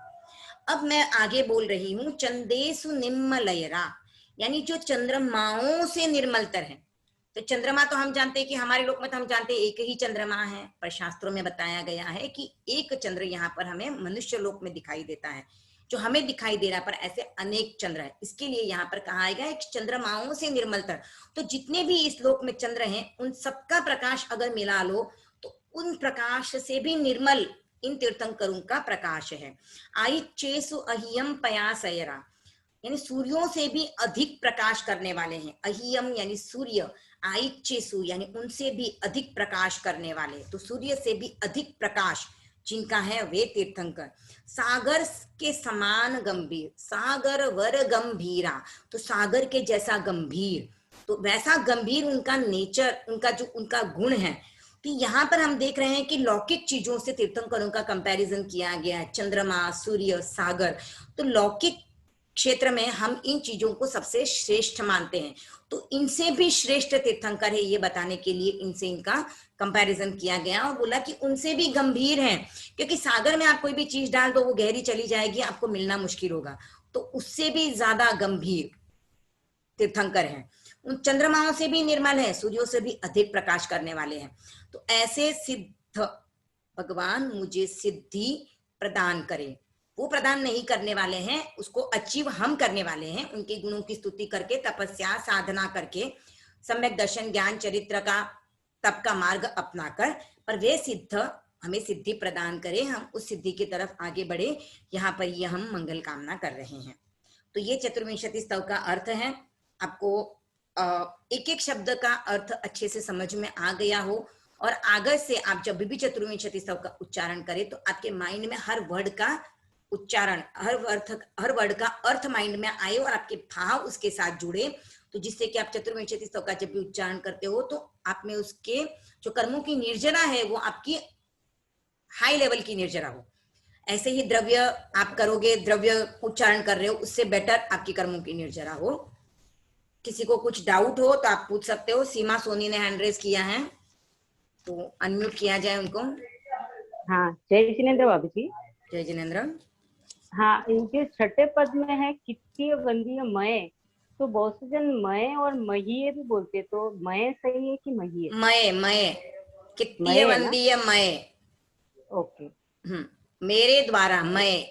अब मैं आगे बोल रही हूँ, चंदेसु निम्मलयरा, यानी जो चंद्रमाओं से निर्मलतर है। तो चंद्रमा तो हम जानते हैं कि हमारे लोक में तो हम जानते हैं एक ही चंद्रमा है, पर शास्त्रों में बताया गया है कि एक चंद्र यहाँ पर हमें मनुष्य लोक में दिखाई देता है, जो हमें दिखाई दे रहा है, पर ऐसे अनेक चंद्र है, इसके लिए यहाँ पर कहा गया है चंद्रमाओं से निर्मलतर। तो जितने भी इस लोक में चंद्र हैं उन सबका प्रकाश अगर मिला लो तो उन प्रकाश से भी निर्मल इन तीर्थंकरों का प्रकाश है। आइचेसु अहियम पयासयरा, यानी सूर्यों से भी अधिक प्रकाश करने वाले हैं। अहियम यानी सूर्य, आइचेसु यानी उनसे भी अधिक प्रकाश करने वाले, तो सूर्य से भी अधिक प्रकाश जिनका है वे तीर्थंकर। सागर के समान गंभीर, सागर वर गंभीरा, तो सागर के जैसा गंभीर, तो वैसा गंभीर उनका नेचर, उनका जो उनका गुण है। तो यहाँ पर हम देख रहे हैं कि लौकिक चीजों से तीर्थंकरों का कंपैरिजन किया गया है, चंद्रमा, सूर्य, सागर। तो लौकिक क्षेत्र में हम इन चीजों को सबसे श्रेष्ठ मानते हैं, तो इनसे भी श्रेष्ठ तीर्थंकर है ये बताने के लिए इनसे इनका कंपैरिजन किया गया और बोला कि उनसे भी गंभीर हैं, क्योंकि सागर में आप कोई भी चीज डाल दो वो गहरी चली जाएगी, आपको मिलना मुश्किल होगा, तो उससे भी ज्यादा गंभीर तीर्थंकर हैं। उन चंद्रमाओं से भी निर्मल है, सूर्यों से भी अधिक प्रकाश करने वाले हैं। तो ऐसे सिद्ध भगवान मुझे सिद्धि प्रदान करे, वो प्रदान नहीं करने वाले हैं, उसको अचीव हम करने वाले हैं, उनके गुणों की स्तुति करके, तपस्या साधना करके, सम्यक दर्शन ज्ञान चरित्र का तप का मार्ग अपनाकर, पर वे सिद्ध हमें सिद्धि प्रदान करे, हम उस सिद्धि की तरफ आगे बढ़े, यहाँ पर ये हम मंगल कामना कर रहे हैं। तो ये चतुर्विंशति स्तव का अर्थ है। आपको एक एक शब्द का अर्थ अच्छे से समझ में आ गया हो, और आगे से आप जब भी चतुर्विंशति स्तव का उच्चारण करें तो आपके माइंड में हर वर्ड का उच्चारण, हर वर्ड का अर्थ माइंड में आए और आपके भाव उसके साथ जुड़े, तो जिससे कि आप चतुर्विंशति स्तव का जब भी उच्चारण करते हो तो आप में उसके जो कर्मों की निर्जरा है वो आपकी हाई लेवल की निर्जरा हो। ऐसे ही द्रव्य आप करोगे, द्रव्य उच्चारण कर रहे हो, उससे बेटर आपकी कर्मों की निर्जरा हो। किसी को कुछ डाउट हो तो आप पूछ सकते हो। सीमा सोनी ने हैंड रेज किया है, तो अनम्यूट किया जाए उनको। हाँ, जय जिनेन्द्र भाभी जी। जय जिनेन्द्र। हाँ, इनके छठे पद में है कित्तीय वंदीय मय, तो बहुत से जन मय और महीय भी बोलते, तो मय सही है कि महीय? मय, मय, कित्तीय वंदीय मय। ओके। मेरे द्वारा, मय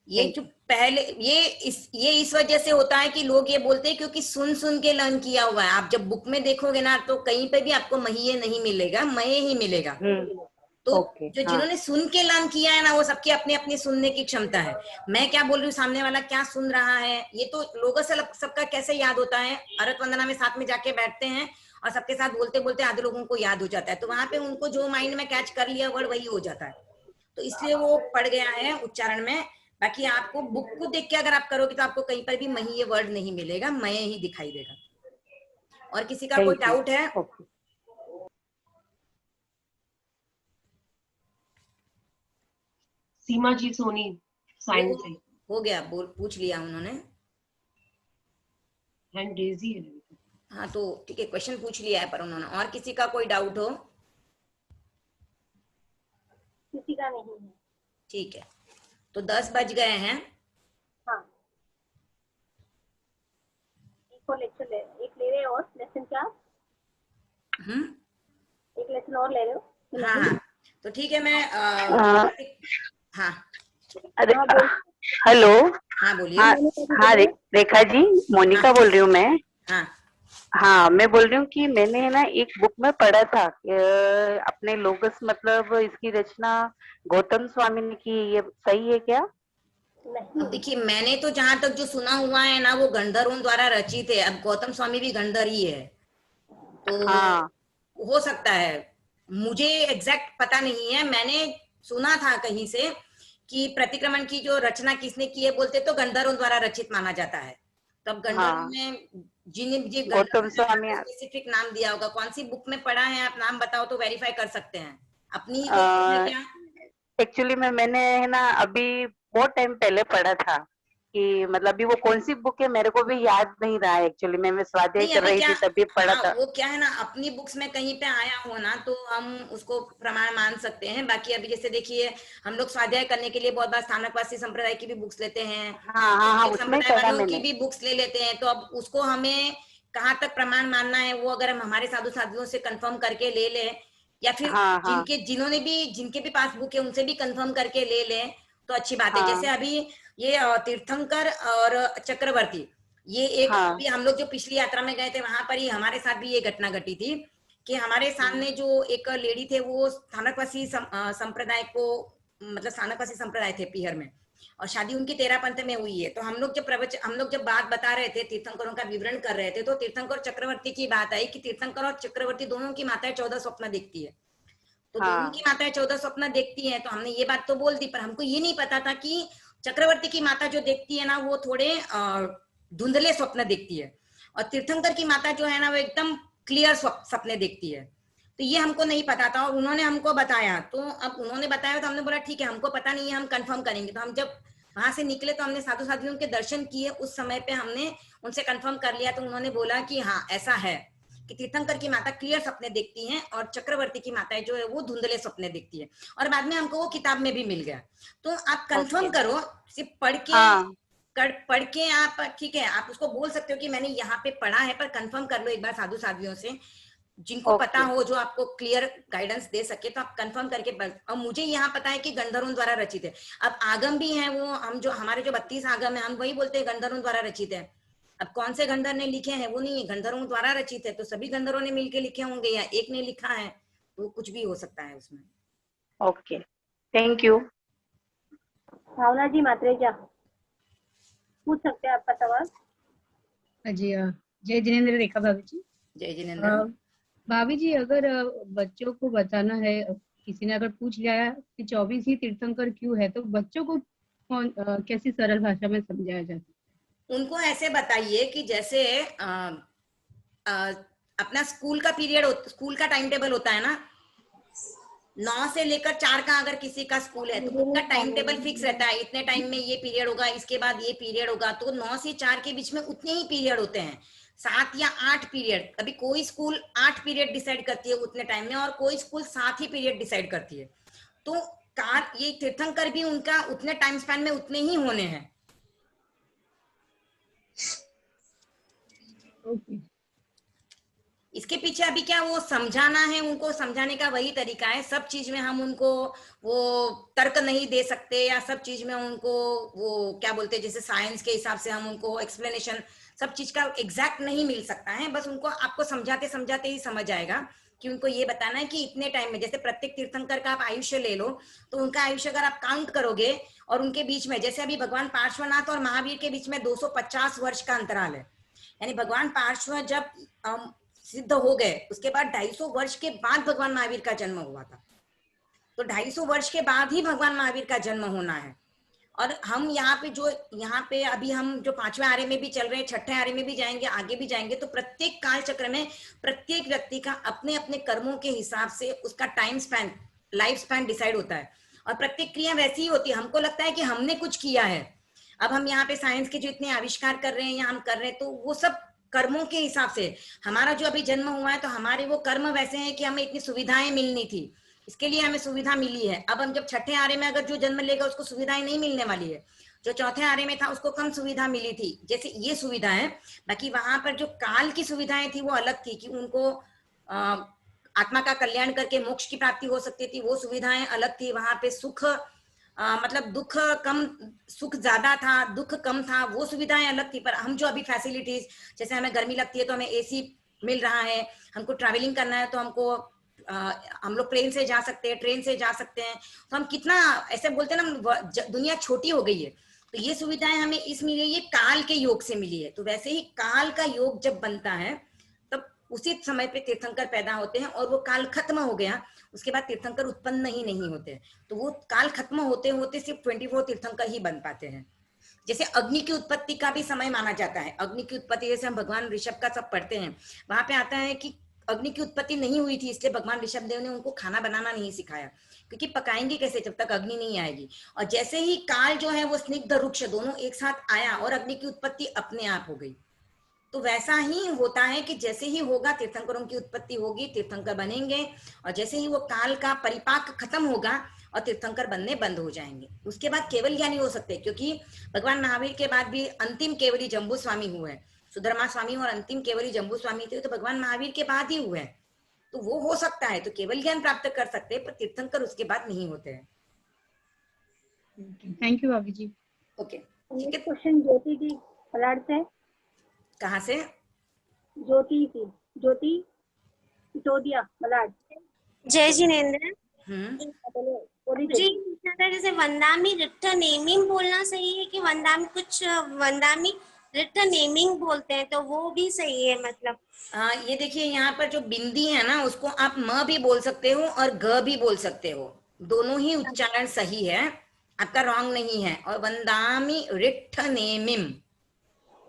ये जो पहले ये इस वजह से होता है कि लोग ये बोलते हैं क्योंकि सुन सुन के लर्न किया हुआ है। आप जब बुक में देखोगे ना तो कहीं पे भी आपको महिये नहीं मिलेगा, मये ही मिलेगा। तो जो जिन्होंने सुन के लर्न किया है ना, वो सबकी अपनी अपनी सुनने की क्षमता है। मैं क्या बोल रही हूँ, सामने वाला क्या सुन रहा है, ये तो लोगों से सबका कैसे याद होता है। अरत वंदना में साथ में जाके बैठते हैं और सबके साथ बोलते बोलते आधे लोगों को याद हो जाता है, तो वहां पे उनको जो माइंड में कैच कर लिया वर्ड वही हो जाता है, तो इसलिए वो पड़ गया है उच्चारण में। बाकी आपको बुक को देख के अगर आप करोगे तो आपको कहीं पर भी महिये वर्ड नहीं मिलेगा, मये ही दिखाई देगा। और किसी का कोई डाउट है? सीमा जी सोनी साइंस से हो गया, बोल पूछ लिया उन्होंने, हैंड रेज ही है। हाँ तो ठीक है, क्वेश्चन पूछ लिया है पर उन्होंने। और किसी का कोई डाउट हो? किसी का नहीं है। ठीक है, तो 10 बज गए हैं। हाँ, एक और लेक्चर एक ले रहे हो और लेसन क्या? एक लेसन और ले रहे हो? हाँ तो ठीक है, मैं हाँ अरे हेलो। हाँ बोलिए। हाँ रेखा जी, मोनिका बोल रही हूँ मैं। हाँ हाँ, मैं बोल रही हूँ कि मैंने ना एक बुक में पढ़ा था अपने लोगस मतलब इसकी रचना गौतम स्वामी ने की, ये सही है क्या? अब देखिए, मैंने तो जहां तक जो सुना हुआ है ना, वो गंधर्वों द्वारा रचित है। अब गौतम स्वामी भी गंधर ही है, तो हाँ। हो सकता है, मुझे एग्जैक्ट पता नहीं है। मैंने सुना था कहीं से कि प्रतिक्रमण की जो रचना किसने की है, बोलते तो गंधर्वों द्वारा रचित माना जाता है। तब गंधर्व में जिन्हें गौतम स्वामी स्पेसिफिक नाम दिया होगा, कौन सी बुक में पढ़ा है आप नाम बताओ तो वेरीफाई कर सकते हैं। अपनी ही कोई है क्या? एक्चुअली मैंने है ना अभी बहुत टाइम पहले पढ़ा था कि मतलब अभी वो कौन सी बुक है मेरे को भी याद नहीं रहा है। एक्चुअली मैं स्वाध्याय कर रही थी तभी पढ़ा था। वो क्या है ना, अपनी बुक्स में कहीं पे आया हो ना तो हम उसको प्रमाण मान सकते हैं। बाकी अभी जैसे देखिए, हम लोग स्वाध्याय करने के लिए बहुत बार स्थानकवासी संप्रदाय की भी बुक्स लेते हैं, संप्रदाय वालों की भी बुक्स ले लेते हैं। तो अब उसको हमें कहाँ तक प्रमाण मानना है, वो अगर हम हमारे साधु साधियों से कंफर्म करके ले लें, या फिर जिनके भी पास बुक है उनसे भी कंफर्म करके ले लें तो अच्छी बात है। जैसे अभी ये तीर्थंकर और चक्रवर्ती, ये एक अभी हम लोग जो पिछली यात्रा में गए थे वहां पर ही हमारे साथ भी ये घटना घटी थी कि हमारे सामने जो एक लेडी थे वो स्थानकवासी संप्रदाय को, मतलब स्थानकवासी संप्रदाय थे पीहर में, और शादी उनकी 13 पंथ में हुई है। तो हम लोग जब बात बता रहे थे, तीर्थंकरों का विवरण कर रहे थे, तो तीर्थंकर चक्रवर्ती की बात आई कि तीर्थंकर और चक्रवर्ती दोनों की माताएं 14 स्वप्न देखती है। तो दोनों की माताएं 14 स्वप्न देखती है, तो हमने ये बात तो बोल दी, पर हमको ये नहीं पता था कि चक्रवर्ती की माता जो देखती है ना वो थोड़े धुंधले स्वप्न देखती है, और तीर्थंकर की माता जो है ना वो एकदम क्लियर सपने देखती है। तो ये हमको नहीं पता था और उन्होंने हमको बताया। तो अब उन्होंने बताया तो हमने बोला ठीक है, हमको पता नहीं है, हम कंफर्म करेंगे। तो हम जब वहां से निकले तो हमने साधु साधियों के दर्शन किए, उस समय पे हमने उनसे कंफर्म कर लिया। तो उन्होंने बोला कि हाँ ऐसा है कि तीर्थंकर की माता क्लियर सपने देखती हैं और चक्रवर्ती की माता जो है वो धुंधले सपने देखती है, और बाद में हमको वो किताब में भी मिल गया। तो आप कंफर्म करो, सिर्फ पढ़ के आप ठीक है आप उसको बोल सकते हो कि मैंने यहाँ पे पढ़ा है, पर कंफर्म कर लो एक बार साधु साधियों से, जिनको पता हो, जो आपको क्लियर गाइडेंस दे सके, तो आप कंफर्म करके। और मुझे यहाँ पता है कि गंधर्वों द्वारा रचित है। अब आगम भी है वो, हम जो हमारे जो 32 आगम है हम वही बोलते हैं गंधर्वों द्वारा रचित है। अब कौन से गंधर्व ने लिखे हैं वो नहीं है, गंधर्वों द्वारा रचित है, तो सभी गंधर्वों ने मिलके लिखे होंगे या एक ने लिखा है, तो कुछ भी हो सकता है उसमें। Okay, thank you. Bhavna ji Matreja पूछ सकते हैं आपका सवाल। जी जय जिनेन्द्र रेखा भाभी जी। जय जिनेन्द्र। भाभी जी, अगर बच्चों को बताना है, किसी ने अगर पूछ लिया कि 24 ही तीर्थंकर क्यों है, तो बच्चों को कैसी सरल भाषा में समझाया जा सकता है? उनको ऐसे बताइए कि जैसे अपना स्कूल का पीरियड, स्कूल का टाइम टेबल होता है ना, 9 से लेकर 4 का अगर किसी का स्कूल है तो उनका टाइम टेबल फिक्स रहता है, इतने टाइम में ये पीरियड होगा, इसके बाद ये पीरियड होगा। तो 9 से 4 के बीच में उतने ही पीरियड होते हैं, 7 या 8 पीरियड। अभी कोई स्कूल 8 पीरियड डिसाइड करती है उतने टाइम में, और कोई स्कूल 7 ही पीरियड डिसाइड करती है। तो ये तीर्थंकर भी उनका उतने टाइम स्पैन में उतने ही होने हैं। इसके पीछे अभी क्या वो समझाना है, उनको समझाने का वही तरीका है। सब चीज में हम उनको वो तर्क नहीं दे सकते, या सब चीज में उनको वो क्या बोलते हैं, जैसे साइंस के हिसाब से हम उनको एक्सप्लेनेशन सब चीज का एग्जैक्ट नहीं मिल सकता है। बस उनको आपको समझाते समझाते ही समझ आएगा कि उनको ये बताना है कि इतने टाइम में, जैसे प्रत्येक तीर्थंकर का आप आयुष्य ले लो, तो उनका आयुष्य अगर आप काउंट करोगे और उनके बीच में, जैसे अभी भगवान पार्श्वनाथ और महावीर के बीच में 250 वर्ष का अंतराल है, यानी भगवान पार्श्व जब सिद्ध हो गए उसके बाद 250 वर्ष के बाद भगवान महावीर का जन्म हुआ था। तो 250 वर्ष के बाद ही भगवान महावीर का जन्म होना है। और हम यहाँ पे अभी हम जो 5वें आर्य में भी चल रहे हैं, 6ठे आर्य में भी जाएंगे, आगे भी जाएंगे, तो प्रत्येक काल चक्र में प्रत्येक व्यक्ति का अपने अपने कर्मों के हिसाब से उसका time span, life span decide होता है। और प्रत्येक क्रिया वैसी ही होती है। हमको लगता है कि हमने कुछ किया है। अब हम यहाँ पे साइंस के जो इतने आविष्कार कर रहे हैं या हम कर रहे हैं, तो वो सब कर्मों के हिसाब से। हमारा जो अभी जन्म हुआ है तो हमारे वो कर्म वैसे हैं कि हमें इतनी सुविधाएं मिलनी थी, इसके लिए हमें सुविधा मिली है। अब हम जब 6ठे आर्य में अगर जो जन्म लेगा उसको सुविधाएं नहीं मिलने वाली है। जो 4थे आर्य में था उसको कम सुविधा मिली थी, जैसे ये सुविधा है। बाकी वहां पर जो काल की सुविधाएं थी वो अलग थी, कि उनको आत्मा का कल्याण करके मोक्ष की प्राप्ति हो सकती थी, वो सुविधाएं अलग थी। वहां पे सुख मतलब दुख कम, सुख ज्यादा था, दुख कम था, वो सुविधाएं अलग थी। पर हम जो अभी फैसिलिटीज, जैसे हमें गर्मी लगती है तो हमें एसी मिल रहा है, हमको ट्रैवलिंग करना है तो हमको हम लोग प्लेन से जा सकते हैं, ट्रेन से जा सकते हैं। तो हम कितना ऐसे बोलते हैं ना, दुनिया छोटी हो गई है। तो ये सुविधाएं हमें इस मिली है, ये काल के योग से मिली है। तो वैसे ही काल का योग जब बनता है तब उसी समय पे तीर्थंकर पैदा होते हैं, और वो काल खत्म हो गया उसके बाद तीर्थंकर उत्पन्न ही नहीं होते। तो वो काल खत्म होते होते सिर्फ 24 तीर्थंकर ही बन पाते हैं। जैसे अग्नि की उत्पत्ति का भी समय माना जाता है। अग्नि की उत्पत्ति जैसे हम भगवान ऋषभ का सब पढ़ते हैं, वहां पे आता है कि अग्नि की उत्पत्ति नहीं हुई थी, इसलिए भगवान ऋषभ देव ने उनको खाना बनाना नहीं सिखाया, क्योंकि पकाएंगे कैसे जब तक अग्नि नहीं आएगी। और जैसे ही काल जो है वो स्निग्ध रुक्ष दोनों एक साथ आया और अग्नि की उत्पत्ति अपने आप हो गई। तो वैसा ही होता है कि जैसे ही होगा तीर्थंकरों की उत्पत्ति होगी, तीर्थंकर बनेंगे, और जैसे ही वो काल का परिपाक खत्म होगा और तीर्थंकर बनने बंद हो जाएंगे, उसके बाद केवल ज्ञानी हो सकते हैं। क्योंकि भगवान महावीर के बाद भी अंतिम केवली जम्बू स्वामी हुए, सुधर्मा स्वामी और अंतिम केवली जम्बू स्वामी थे, तो भगवान महावीर के बाद ही हुए। तो वो हो सकता है, तो केवल ज्ञान प्राप्त कर सकते हैं, पर तीर्थंकर उसके बाद नहीं होते हैं। थैंक यू भाभी जी। ओके, ठीक है। क्वेश्चन ज्योति जी फलाट से। कहाँ से? ज्योति की, ज्योति सिसोदिया फलाट। जय जिनेंद्र जी। जैसे वंदामी रिट्ठ नेमिंग बोलना सही है कि वंदामी, कुछ वंदामी रिट्ठ नेमिंग बोलते हैं, तो वो भी सही है मतलब? ये देखिए यहाँ पर जो बिंदी है ना, उसको आप म भी बोल सकते हो और ग भी बोल सकते हो, दोनों ही उच्चारण सही है, आपका रॉन्ग नहीं है। और वंदामी रिट्ठ नेमिम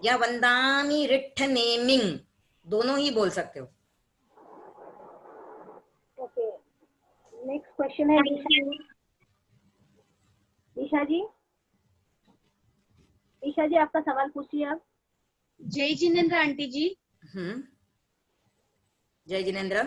या वंदामी रिट्ठ नेमिंग दोनों ही बोल सकते हो। ओके, नेक्स्ट क्वेश्चन है ईशा जी। ईशा जी आपका सवाल पूछिए आप। जय जिनेंद्र आंटी जी। जय जिनेंद्र।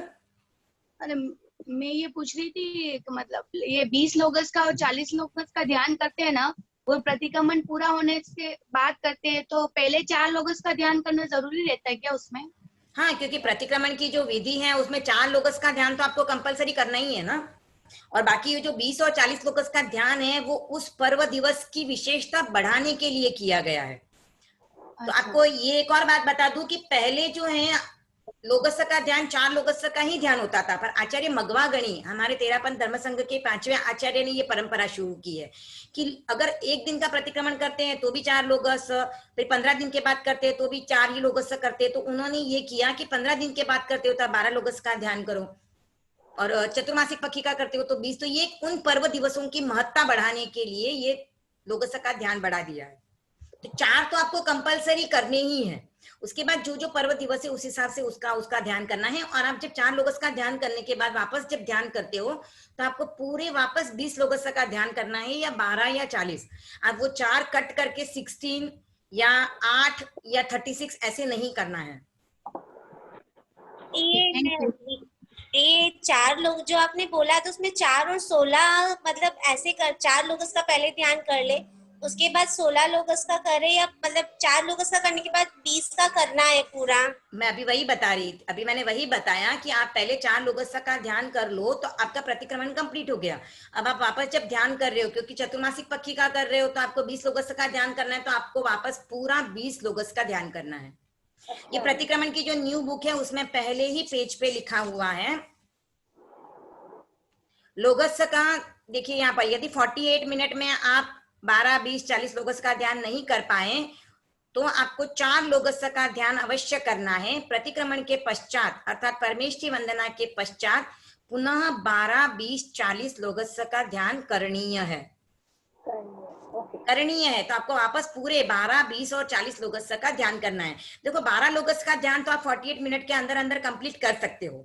अरे मैं ये पूछ रही थी कि मतलब ये 20 लोगस का और 40 लोगस का ध्यान करते हैं ना, वो प्रतिक्रमण पूरा होने के बाद करते हैं, तो पहले 4 लोगस का ध्यान करना जरूरी रहता है क्या उसमें? हाँ, क्योंकि प्रतिक्रमण की जो विधि है उसमें 4 लोगस का ध्यान तो आपको कंपलसरी करना ही है ना। और बाकी ये जो 20 और 40 लोगस का ध्यान है वो उस पर्व दिवस की विशेषता बढ़ाने के लिए किया गया है। तो आपको ये एक और बात बता दूं कि पहले जो है लोगस का ध्यान 4 लोगस का ही ध्यान होता था, पर आचार्य मगवागणी हमारे तेरापंथ धर्म संघ के 5वें आचार्य ने ये परंपरा शुरू की है कि अगर एक दिन का प्रतिक्रमण करते हैं तो भी 4 लोगस, फिर 15 दिन के बाद करते हैं तो भी 4 ही लोगस करते हैं। तो उन्होंने ये किया कि 15 दिन के बाद करते हो तो 12 लोगस का ध्यान करो, और चतुर्मासिक पखिका करते हो तो 20। तो ये उन पर्व दिवसों की महत्ता बढ़ाने के लिए ये लोगस का ध्यान बढ़ा दिया है। तो 4 तो आपको कंपलसरी करने ही है, उसके बाद जो जो पर्व दिवस है उस हिसाब से उसका ध्यान करना है। और आप जब 4 लोगस का ध्यान करने के बाद वापस जब ध्यान करते हो तो आपको पूरे वापस 20 लोगस का ध्यान करना है, या 12 या 40। आप वो 4 कट करके 16 या 8 या 36 ऐसे नहीं करना है। ये 4 लोग जो आपने बोला तो उसमें 4 और 16 मतलब ऐसे कर 4 लोग उसका पहले ध्यान कर ले उसके बाद 16 लोग उसका करे या मतलब 4 लोग उसका करने के बाद 20 का करना है पूरा? मैं अभी वही बता रही थी, अभी मैंने वही बताया कि आप पहले 4 लोगों का ध्यान कर लो तो आपका प्रतिक्रमण कंप्लीट हो गया। अब आप वापस जब ध्यान कर रहे हो, क्योंकि चतुर्मासिक पक्षी का कर रहे हो तो आपको 20 लोगों का ध्यान करना है, तो आपको वापस पूरा 20 लोगों का ध्यान करना है। ये प्रतिक्रमण की जो न्यू बुक है उसमें पहले ही पेज पे लिखा हुआ है लोगस का। देखिए यहाँ पर यदि 48 मिनट में आप 12, 20, 40 लोगस का ध्यान नहीं कर पाए तो आपको 4 लोगस का ध्यान अवश्य करना है। प्रतिक्रमण के पश्चात अर्थात परमेष्ठी वंदना के पश्चात पुनः 12, 20, 40 लोगस का ध्यान करणीय है। करणीय है तो आपको वापस पूरे 12, 20 और 40 लोगस का ध्यान करना है। देखो 12 लोगस का ध्यान तो आप 48 मिनट के अंदर अंदर कंप्लीट कर सकते हो,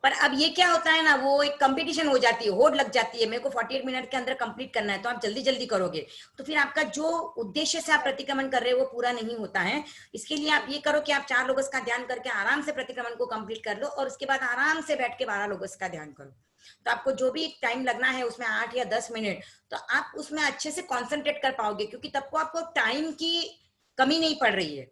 पर अब ये क्या होता है ना, वो एक कंपटीशन हो जाती है, होड़ लग जाती है, मेरे को 48 मिनट के अंदर कंप्लीट करना है, तो आप जल्दी जल्दी करोगे तो फिर आपका जो उद्देश्य से आप प्रतिक्रमण कर रहे हो वो पूरा नहीं होता है। इसके लिए आप ये करो कि आप 4 लोगों का ध्यान करके आराम से प्रतिक्रमण को कंप्लीट कर लो और उसके बाद आराम से बैठ के 12 लोगों का ध्यान करो। तो आपको जो भी टाइम लगना है उसमें 8 या 10 मिनट, तो आप उसमें अच्छे से कॉन्सेंट्रेट कर पाओगे, क्योंकि तब को आपको टाइम की कमी नहीं पड़ रही है।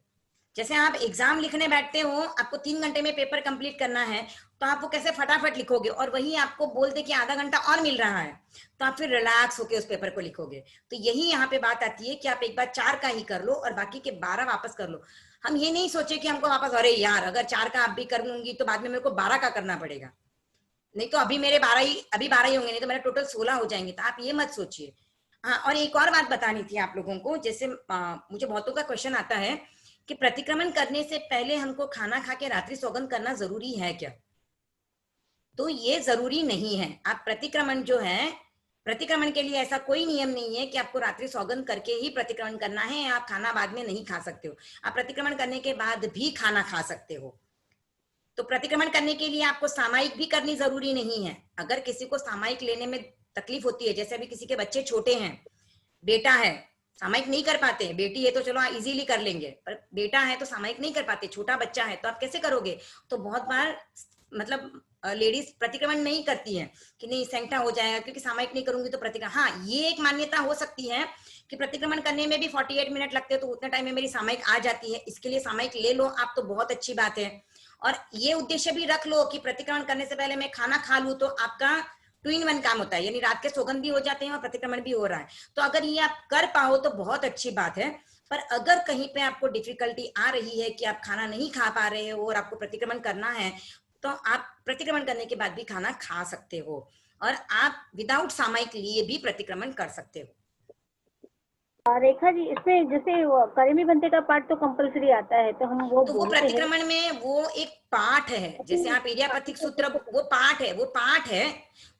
जैसे आप एग्जाम लिखने बैठते हो, आपको 3 घंटे में पेपर कंप्लीट करना है, तो आप वो कैसे फटाफट लिखोगे, और वही आपको बोल दे कि आधा घंटा और मिल रहा है तो आप फिर रिलैक्स होके उस पेपर को लिखोगे। तो यही यहाँ पे बात आती है कि आप एक बार 4 का ही कर लो और बाकी के 12 वापस कर लो। हम ये नहीं सोचे कि हमको वापस, अरे यार अगर 4 का आप भी कर लूंगी तो बाद में मेरे को 12 का करना पड़ेगा, नहीं तो अभी मेरे 12 ही होंगे, नहीं तो मेरे टोटल 16 हो जाएंगे। तो आप ये मत सोचिए। हाँ, और एक और बात बतानी थी आप लोगों को, जैसे मुझे बहुतों का क्वेश्चन आता है कि प्रतिक्रमण करने से पहले हमको खाना खा के रात्रि सौगंध करना जरूरी है क्या? तो ये जरूरी नहीं है। आप प्रतिक्रमण जो है, प्रतिक्रमण के लिए ऐसा कोई नियम नहीं है कि आपको रात्रि सौगंध करके ही प्रतिक्रमण करना है, आप खाना बाद में नहीं खा सकते हो। आप प्रतिक्रमण करने के बाद भी खाना खा सकते हो। तो प्रतिक्रमण करने के लिए आपको सामायिक भी करनी जरूरी नहीं है। अगर किसी को सामायिक लेने में तकलीफ होती है, जैसे अभी किसी के बच्चे छोटे हैं, बेटा है सामायिक नहीं कर पाते, बेटी है तो चलो इजीली कर लेंगे, पर बेटा है तो सामायिक नहीं कर पाते, छोटा बच्चा है, तो आप कैसे करोगे? तो बहुत बार मतलब लेडीज प्रतिक्रमण नहीं करती हैं कि नहीं सैंक्टा हो जाएगा क्योंकि सामायिक नहीं करूंगी तो प्रतिक्रमण। हाँ, ये एक मान्यता हो सकती है कि प्रतिक्रमण करने में भी 48 मिनट लगते हैं, तो उतने टाइम में मेरी सामायिक आ जाती है, इसके लिए सामायिक ले लो आप, तो बहुत अच्छी बात है। और ये उद्देश्य भी रख लो कि प्रतिक्रमण करने से पहले मैं खाना खा लूं, तो आपका 2 in 1 काम होता है, यानी रात के सौगंध भी हो जाते हैं और प्रतिक्रमण भी हो रहा है। तो अगर ये आप कर पाओ तो बहुत अच्छी बात है। पर अगर कहीं पे आपको डिफिकल्टी आ रही है कि आप खाना नहीं खा पा रहे हो और आपको प्रतिक्रमण करना है, तो आप प्रतिक्रमण करने के बाद भी खाना खा सकते हो और आप विदाउट सामायिक लिए भी प्रतिक्रमण कर सकते हो। रेखा जी, इसमें जैसे करीमी बनते का पाठ तो कंपलसरी आता है, तो हम वो प्रतिक्रमण में वो एक पाठ है, जैसे आप इडियापैथिक सूत्र, वो पाठ है,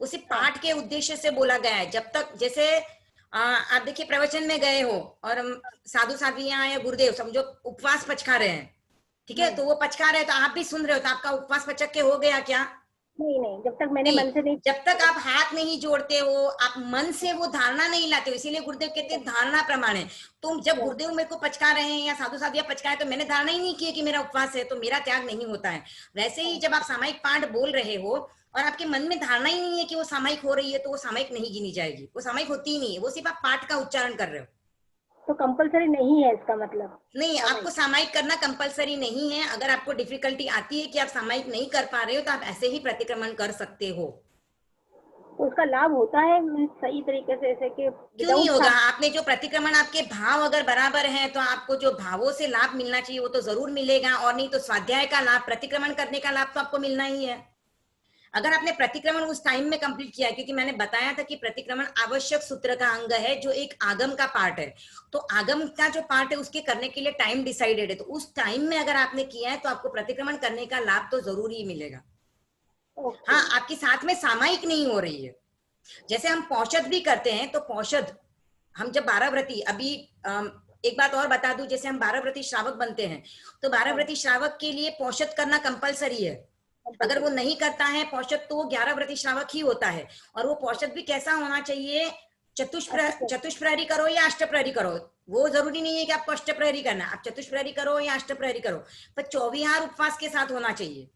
उसी पाठ के उद्देश्य से बोला गया है। जब तक जैसे आप देखिए प्रवचन में गए हो और साधु साधियां या गुरुदेव समझो उपवास पचका रहे हैं, ठीक है, तो वो पचका रहे हैं तो आप भी सुन रहे हो, तो आपका उपवास पचक के हो गया क्या? नहीं, जब तक मैंने मन से नहीं, जब तक आप हाथ नहीं जोड़ते हो, आप मन से वो धारणा नहीं लाते हो, इसीलिए गुरुदेव कहते हैं धारणा प्रमाण है। तो जब गुरुदेव मेरे को पचका रहे हैं या साधु साधिया पचका है, तो मैंने धारणा ही नहीं की कि मेरा उपवास है, तो मेरा त्याग नहीं होता है। वैसे ही जब आप सामायिक पाठ बोल रहे हो और आपके मन में धारणा ही नहीं है कि वो सामायिक हो रही है, तो वो सामायिक नहीं गिनी जाएगी, वो सामायिक होती ही नहीं है, वो सिर्फ आप पाठ का उच्चारण कर रहे हो। तो कंपलसरी नहीं है इसका मतलब? नहीं, आपको सामायिक करना कंपलसरी नहीं है। अगर आपको डिफिकल्टी आती है कि आप सामायिक नहीं कर पा रहे हो, तो आप ऐसे ही प्रतिक्रमण कर सकते हो। तो उसका लाभ होता है सही तरीके से, ऐसे कि क्यों नहीं होगा? आपने जो प्रतिक्रमण, आपके भाव अगर बराबर हैं, तो आपको जो भावों से लाभ मिलना चाहिए वो तो जरूर मिलेगा, और नहीं तो स्वाध्याय का लाभ, प्रतिक्रमण करने का लाभ तो आपको मिलना ही है। अगर आपने प्रतिक्रमण उस टाइम में कंप्लीट किया, क्योंकि मैंने बताया था कि प्रतिक्रमण आवश्यक सूत्र का अंग है, जो एक आगम का पार्ट है, तो आगम का जो पार्ट है उसके करने के लिए टाइम डिसाइडेड है, तो उस टाइम में अगर आपने किया है तो आपको प्रतिक्रमण करने का लाभ तो जरूर ही मिलेगा। हाँ, आपके साथ में सामायिक नहीं हो रही है। जैसे हम पौषध भी करते हैं, तो पौषध हम जब 12 व्रती, अभी एक बात और बता दूं, जैसे हम 12 व्रती श्रावक बनते हैं, तो 12 व्रती श्रावक के लिए पौषध करना कंपलसरी है। अगर वो नहीं करता है पौषध, तो वो 11 व्रती श्रावक ही होता है। और वो पौषध भी कैसा होना चाहिए? चतुष्प्रहरी करो या अष्टप्रहरी करो, वो जरूरी नहीं है कि आपको अष्टप्रहरी करना, आप चतुष्प्रहरी करो या अष्टप्रहरी करो, पर 24 उपवास के साथ होना चाहिए।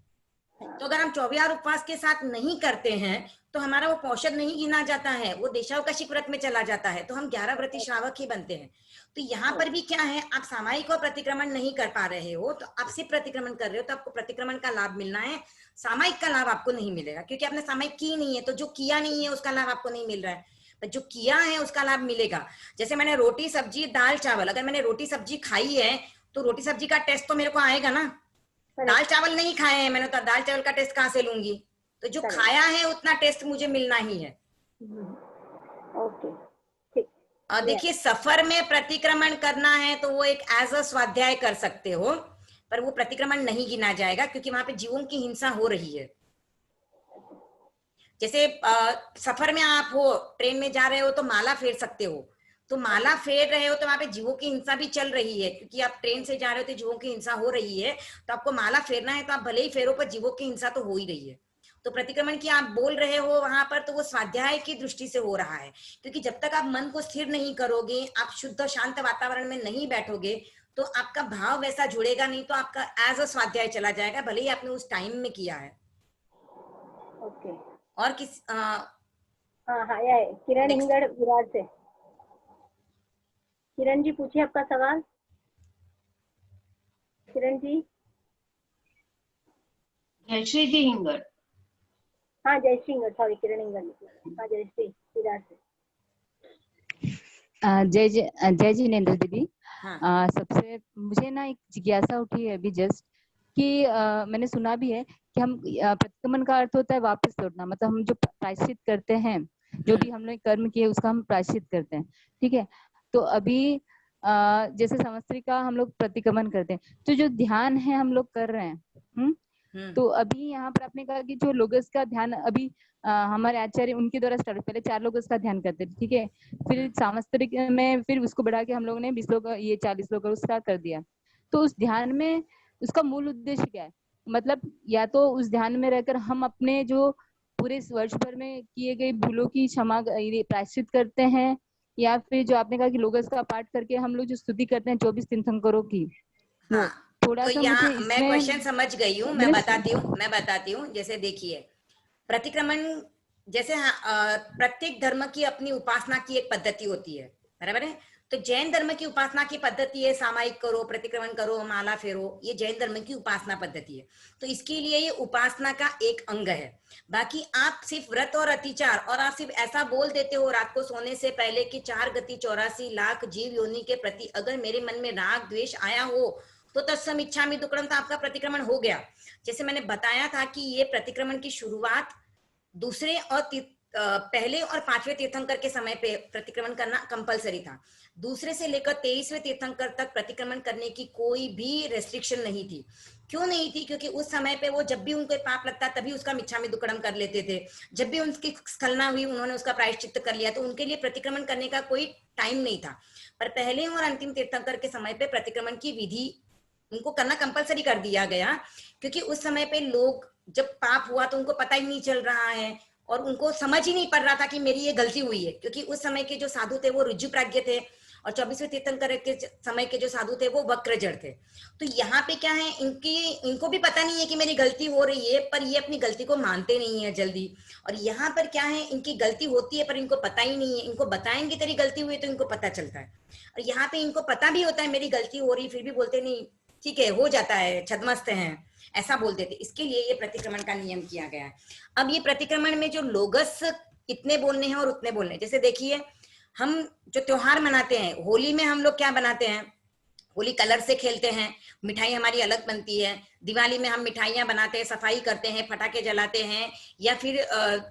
तो अगर हम 24 उपवास के साथ नहीं करते हैं, तो हमारा वो पौषद नहीं गिना जाता है, वो देशावकाशिक व्रत में चला जाता है, तो हम 11 व्रती श्रावक ही बनते हैं। तो यहाँ पर भी क्या है, आप सामायिक और प्रतिक्रमण नहीं कर पा रहे हो, तो आप सिर्फ प्रतिक्रमण कर रहे हो, तो आपको प्रतिक्रमण का लाभ मिलना है, सामायिक का लाभ आपको नहीं मिलेगा, क्योंकि आपने सामायिक की नहीं है। तो जो किया नहीं है उसका लाभ आपको नहीं मिल रहा है, पर जो किया है उसका लाभ मिलेगा। जैसे मैंने रोटी सब्जी दाल चावल, अगर मैंने रोटी सब्जी खाई है तो रोटी सब्जी का टेस्ट तो मेरे को आएगा ना। दाल चावल नहीं खाए हैं मैंने, तो दाल चावल का टेस्ट कहाँ से लूंगी? तो जो खाया है उतना टेस्ट मुझे मिलना ही है। ओके, और देखिए, सफर में प्रतिक्रमण करना है तो वो एक एज अ स्वाध्याय कर सकते हो, पर वो प्रतिक्रमण नहीं गिना जाएगा, क्योंकि वहां पे जीवों की हिंसा हो रही है। जैसे सफर में आप हो, ट्रेन में जा रहे हो तो माला फेर सकते हो, तो माला फेर रहे हो तो वहां पे जीवों की हिंसा भी चल रही है, क्योंकि आप ट्रेन से जा रहे हो तो जीवों की हिंसा हो रही है, तो आपको माला फेरना है, तो आप भले ही फेरो पर जीवों की हिंसा तो हो ही रही है। तो प्रतिक्रमण की आप बोल रहे हो वहां पर, तो वो स्वाध्याय की दृष्टि से हो रहा है, क्योंकि जब तक आप मन को स्थिर नहीं करोगे, आप शुद्ध शांत वातावरण में नहीं बैठोगे, तो आपका भाव वैसा जुड़ेगा नहीं, तो आपका एज अ स्वाध्याय चला जाएगा, भले ही आपने उस टाइम में किया है। ओके। और किस हाँ, यह है किरण इंगड़ विराट से। किरण जी पूछिए आपका सवाल। किरण जी। जयश्री जी हिंगड़। हाँ, जयश्री हिंगड़, सॉरी, किरण हिंगड़। हाँ, जयश्री विराट से। जय जिनेंद्र दीदी। हाँ। सबसे मुझे ना एक जिज्ञासा उठी है अभी जस्ट कि मैंने सुना भी है कि हम प्रतिक्रमण का अर्थ होता है वापस लौटना, मतलब हम जो प्रायश्चित करते हैं, जो भी हमने कर्म किए उसका हम प्रायश्चित करते हैं, ठीक है। तो अभी जैसे संवत्सरी का हम लोग प्रतिक्रमण करते हैं, तो जो ध्यान है हम लोग कर रहे हैं, तो अभी यहाँ पर आपने कहा कि जो लोगस का ध्यान अभी हमारे आचार्य उनके द्वारा स्टार्ट, पहले 4 लोग उसका ध्यान करते थे, ठीक है, फिर सांवत्सरिक में फिर उसको बढ़ा के हम लोगों ने 20 लोग, ये 40 लोग उसका कर दिया। तो उस ध्यान में उसका मूल उद्देश्य क्या है? मतलब या तो उस ध्यान में रहकर हम अपने जो पूरे वर्ष भर में किए गए भूलों की क्षमा प्रायश्चित करते हैं, या फिर जो आपने कहा कि लोगस का पाठ करके हम लोग जो स्तुति करते हैं 24 तीर्थंकरों की, हाँ, थोड़ा तो सा यहाँ मुझे मैं क्वेश्चन समझ गई हूँ, मैं बताती हूँ। जैसे देखिए, प्रतिक्रमण जैसे प्रत्येक धर्म की अपनी उपासना की एक पद्धति होती है, बराबर है। तो जैन धर्म की उपासना की पद्धति है सामायिक करो, प्रतिक्रमण करो, माला फेरो, ये जैन धर्म की उपासना पद्धति है। तो इसके लिए ये उपासना का एक अंग है। बाकी आप सिर्फ व्रत और अतिचार, और आप सिर्फ ऐसा बोल देते हो रात को सोने से पहले कि 4 गति 84 लाख जीव योनि के प्रति अगर मेरे मन में राग द्वेष आया हो तो तत्सम इच्छामि दुक्कडम, तो आपका प्रतिक्रमण हो गया। जैसे मैंने बताया था कि ये प्रतिक्रमण की शुरुआत दूसरे और पहले और 5वें तीर्थंकर के समय पे प्रतिक्रमण करना कंपलसरी था। दूसरे से लेकर 23वें तीर्थंकर तक प्रतिक्रमण करने की कोई भी रेस्ट्रिक्शन नहीं थी। क्यों नहीं थी? क्योंकि उस समय पे वो जब भी उनको पाप लगता तभी उसका मिच्छामि दुक्कडम कर लेते थे। जब भी उनकी स्खलना हुई उन्होंने उसका प्रायश्चित्त कर लिया, तो उनके लिए प्रतिक्रमण करने का कोई टाइम नहीं था। पर पहले और अंतिम तीर्थंकर के समय पे प्रतिक्रमण की विधि उनको करना कंपलसरी कर दिया गया, क्योंकि उस समय पे लोग जब पाप हुआ तो उनको पता ही नहीं चल रहा है और उनको समझ ही नहीं पड़ रहा था कि मेरी ये गलती हुई है, क्योंकि उस समय के जो साधु थे वो ऋजु प्राज्ञ थे और 24वें तीर्थंकर के समय के जो साधु थे वो वक्रजड़ थे। तो यहाँ पे क्या है, इनको भी पता नहीं है कि मेरी गलती हो रही है, पर ये अपनी गलती को मानते नहीं है जल्दी। और यहाँ पर क्या है, इनकी गलती होती है पर इनको पता ही नहीं है। इनको बताएंगे तेरी गलती हुई तो इनको पता चलता है, और यहाँ पे इनको पता भी होता है मेरी गलती हो रही, फिर भी बोलते नहीं ठीक है हो जाता है, छदमस्त हैं, ऐसा बोलते थे। इसके लिए ये प्रतिक्रमण का नियम किया गया है। अब ये प्रतिक्रमण में जो लोगस इतने बोलने हैं और उतने बोलने हैं, जैसे देखिए हम जो त्योहार मनाते हैं, होली में हम लोग क्या बनाते हैं, होली कलर से खेलते हैं, मिठाई हमारी अलग बनती है। दिवाली में हम मिठाइयां बनाते हैं, सफाई करते हैं, पटाखे जलाते हैं, या फिर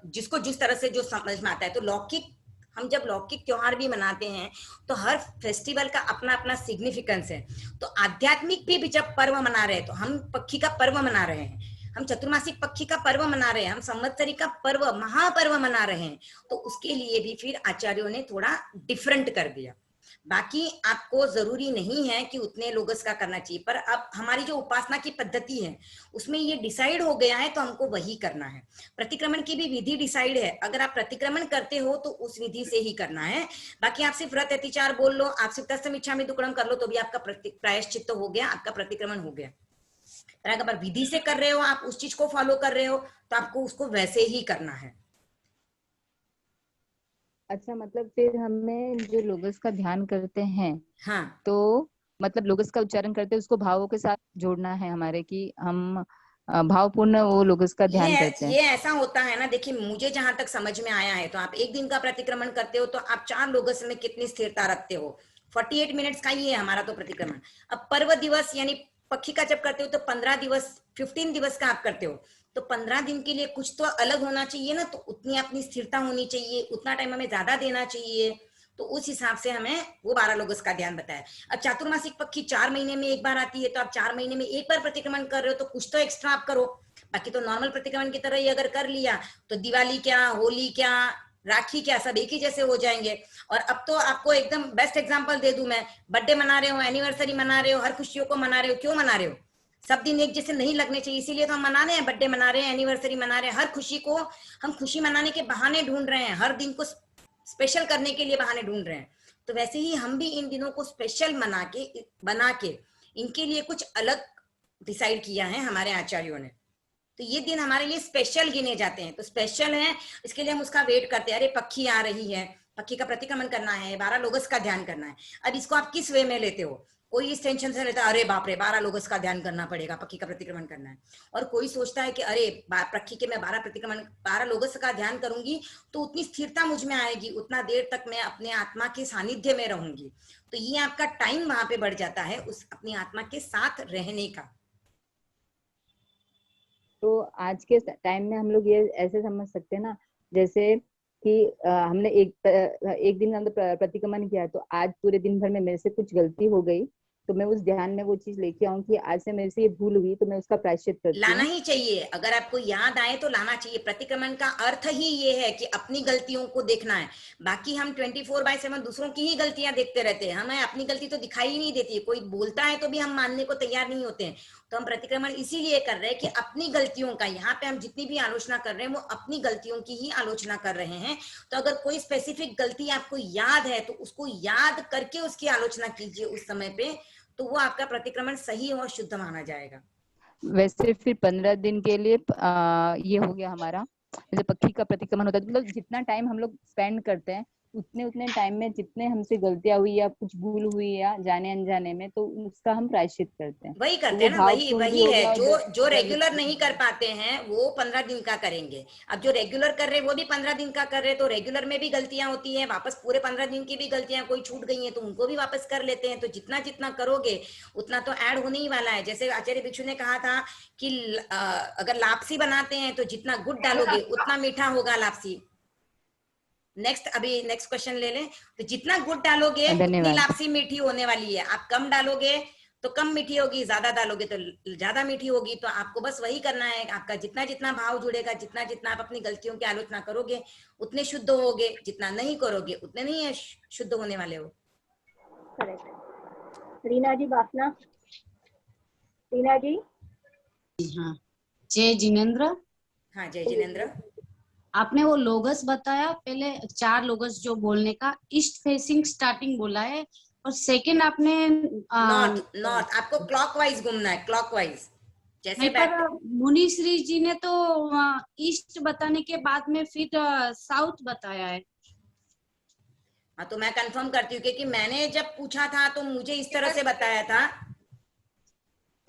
जिसको जिस तरह से जो समझ में आता है। तो लौकिक, हम जब लौकिक त्योहार भी मनाते हैं तो हर फेस्टिवल का अपना अपना सिग्निफिकेंस है। तो आध्यात्मिक भी जब पर्व मना रहे हैं, तो हम पक्षी का पर्व मना रहे हैं, हम चतुर्मासिक पक्षी का पर्व मना रहे हैं, हम संवत्सरी का पर्व, महापर्व मना रहे हैं, तो उसके लिए भी फिर आचार्यों ने थोड़ा डिफरेंट कर दिया। बाकी आपको जरूरी नहीं है कि उतने लोगस का करना चाहिए, पर अब हमारी जो उपासना की पद्धति है उसमें ये डिसाइड हो गया है तो हमको वही करना है। प्रतिक्रमण की भी विधि डिसाइड है, अगर आप प्रतिक्रमण करते हो तो उस विधि से ही करना है। बाकी आप सिर्फ व्रत अतिचार बोल लो, आप सिर्फ तत्सम इच्छामि दुक्कडम कर लो तो भी आपका प्रायश्चित्त हो गया, आपका प्रतिक्रमण हो गया। अगर विधि से कर रहे हो, आप उस चीज को फॉलो कर रहे हो, तो आपको उसको वैसे ही करना है। अच्छा, मतलब फिर हमें जो लोगस का ध्यान करते हैं, हाँ, तो मतलब लोगस का उच्चारण करते हैं उसको भावों के साथ जोड़ना है हमारे, कि हम भावपूर्ण वो लोगों का ध्यान करते हैं। ये ऐसा होता है ना, देखिए मुझे जहां तक समझ में आया है, तो आप एक दिन का प्रतिक्रमण करते हो तो आप 4 लोगस में कितनी स्थिरता रखते हो। 48 मिनट्स का ही है हमारा तो प्रतिक्रमण। अब पर्व दिवस यानी पक्षी का जब करते हो तो 15 दिवस 15 दिवस का आप करते हो, तो 15 दिन के लिए कुछ तो अलग होना चाहिए ना, तो उतनी अपनी स्थिरता होनी चाहिए, उतना टाइम हमें ज्यादा देना चाहिए। तो उस हिसाब से हमें वो 12 लोगस का ध्यान बताया। अब चातुर्मासिक पक्षी 4 महीने में एक बार आती है, तो आप 4 महीने में एक बार प्रतिक्रमण कर रहे हो, तो कुछ तो एक्स्ट्रा आप करो। बाकी तो नॉर्मल प्रतिक्रमण की तरह ही अगर कर लिया तो दिवाली क्या, होली क्या, राखी क्या, सब एक ही जैसे हो जाएंगे। और अब तो आपको एकदम बेस्ट एग्जांपल दे दूं मैं, बर्थडे मना रहे हो, एनिवर्सरी मना रहे हो, हर खुशियों को मना रहे हो, क्यों मना रहे हो? सब दिन एक जैसे नहीं लगने चाहिए, इसीलिए तो हम मना रहे हैं, बर्थडे मना रहे हैं, एनिवर्सरी मना रहे हैं। हर खुशी को हम खुशी मनाने के बहाने ढूंढ रहे हैं, हर दिन को स्पेशल करने के लिए बहाने ढूंढ रहे हैं। तो वैसे ही हम भी इन दिनों को स्पेशल बना के इनके लिए कुछ अलग डिसाइड किया है हमारे आचार्यों ने। तो ये दिन हमारे लिए स्पेशल गिने जाते हैं, तो स्पेशल है इसके लिए हम उसका वेट करते हैं। अरे पक्षी आ रही है, पक्षी का प्रतिक्रमण करना है, 12 लोगस का ध्यान करना है। अब इसको आप किस वे में लेते हो? कोई इस टेंशन से लेता है, अरे बाप रे 12 लोगस का ध्यान करना पड़ेगा, पक्षी का प्रतिक्रमण करना है। और कोई सोचता है कि अरे पक्षी के मैं 12 लोगस का ध्यान करूंगी तो उतनी स्थिरता मुझ में आएगी, उतना देर तक मैं अपने आत्मा के सानिध्य में रहूंगी। तो ये आपका टाइम वहां पे बढ़ जाता है उस अपनी आत्मा के साथ रहने का। तो आज के टाइम में हम लोग ये ऐसे समझ सकते हैं ना, जैसे कि हमने एक दिन अंदर प्रतिक्रमण किया, तो आज पूरे दिन भर में मेरे से कुछ गलती हो गई, तो मैं उस ध्यान में वो चीज लेके आऊं कि आज से मेरे से ये भूल हुई, तो मैं उसका प्रायश्चित करती हूँ। लाना ही चाहिए, अगर आपको याद आए तो लाना चाहिए। प्रतिक्रमण का अर्थ ही ये है कि अपनी गलतियों को देखना है। बाकी हम 24/7 दूसरों की ही गलतियां देखते रहते हैं, हमें अपनी गलती तो दिखाई ही नहीं देती। कोई बोलता है तो भी हम मानने को तैयार नहीं होते हैं। तो हम प्रतिक्रमण इसीलिए कर रहे हैं कि अपनी गलतियों का, यहाँ पे हम जितनी भी आलोचना कर रहे हैं वो अपनी गलतियों की ही आलोचना कर रहे हैं। तो अगर कोई स्पेसिफिक गलती आपको याद है तो उसको याद करके उसकी आलोचना कीजिए उस समय पे, तो वो आपका प्रतिक्रमण सही और शुद्ध माना जाएगा। वैसे फिर 15 दिन के लिए ये हो गया हमारा, जैसे पक्षी का प्रतिक्रमण होता है, मतलब जितना टाइम हम लोग स्पेंड करते हैं उतने टाइम में जितने हमसे गलतियां हुई या कुछ भूल हुई या जाने अनजाने में, तो उसका हम प्रायश्चित करते हैं। वही करते तो हैं ना, वही है। जो रेगुलर नहीं कर पाते हैं वो 15 दिन का करेंगे। अब जो रेगुलर कर रहे हैं वो भी 15 दिन का कर रहे हैं, तो रेगुलर में भी गलतियां होती है, वापस पूरे 15 दिन की भी गलतियां कोई छूट गई हैं तो उनको भी वापस कर लेते हैं। तो जितना जितना करोगे उतना तो ऐड होने ही वाला है। जैसे आचार्य भिक्षु ने कहा था कि अगर लापसी बनाते हैं तो जितना गुड़ डालोगे उतना मीठा होगा लापसी। नेक्स्ट क्वेश्चन ले लें। तो जितना गुड़ डालोगे उतनी लापसी मीठी होने वाली है। आप कम डालोगे तो कम मीठी होगी, ज्यादा डालोगे तो ज्यादा मीठी होगी। तो आपको बस वही करना है, आपका जितना जितना भाव जुड़ेगा, जितना जितना आप अपनी गलतियों की आलोचना करोगे उतने शुद्ध होगे, जितना नहीं करोगे उतने नहीं शुद्ध होने वाले हो। करेक्ट। रीना जी बाफना। रीना जी। हाँ, जय जिनेंद्र। हाँ, जय जिनेंद्र। आपने वो लोगस बताया, पहले 4 लोगस जो बोलने का, ईस्ट फेसिंग स्टार्टिंग बोला है, और सेकंड आपने नॉर्थ आपको क्लॉकवाइज घूमना है, क्लॉकवाइज। जैसे पर मुनि श्री जी ने तो ईस्ट बताने के बाद में फिर साउथ बताया है। हाँ, तो मैं कंफर्म करती हूँ क्योंकि मैंने जब पूछा था तो मुझे इस तरह से बताया था।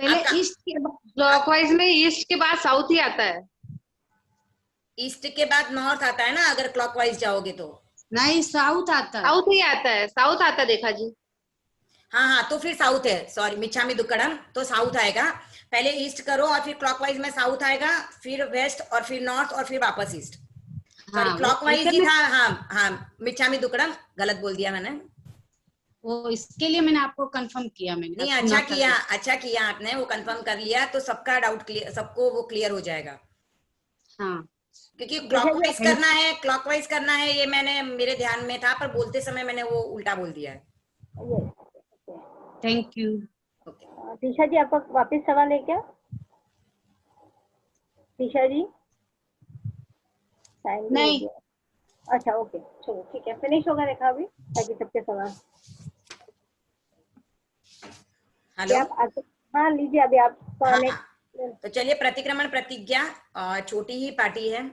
पहले ईस्ट के बाद क्लॉकवाइज में ईस्ट के बाद साउथ ही आता है। ईस्ट के बाद नॉर्थ आता है ना, अगर क्लॉकवाइज जाओगे तो। नहीं, साउथ आता है। साउथ ही आता है, साउथ आता है, देखा जी। हाँ, तो फिर साउथ है, सॉरी, मिच्छामी दुक्कडम, तो साउथ आएगा। पहले ईस्ट करो और फिर क्लॉकवाइज में साउथ आएगा, फिर वेस्ट और फिर नॉर्थ और फिर वापस ईस्ट। सॉरी, क्लॉकवाइज ही था। हाँ, मिच्छामी दुक्कडम, गलत बोल दिया मैंने। वो इसके लिए मैंने आपको कंफर्म किया। मैंने नहीं, अच्छा किया आपने वो कंफर्म कर लिया, तो सबका डाउट क्लियर, सबको वो क्लियर हो जाएगा। हाँ, क्योंकि क्लॉकवाइज करना है ये मैंने मेरे ध्यान में था, पर बोलते समय मैंने वो उल्टा बोल दिया है। Thank you. दिशा जी, आपका वापस सवाल है क्या? दिशा जी नहीं। अच्छा, ओके, चलो ठीक है, फिनिश होगा रेखा अभी, ताकि सबके सवाल। हेलो, हाँ लीजिए अभी आप। तो चलिए, प्रतिक्रमण प्रतिज्ञा छोटी ही पार्टी है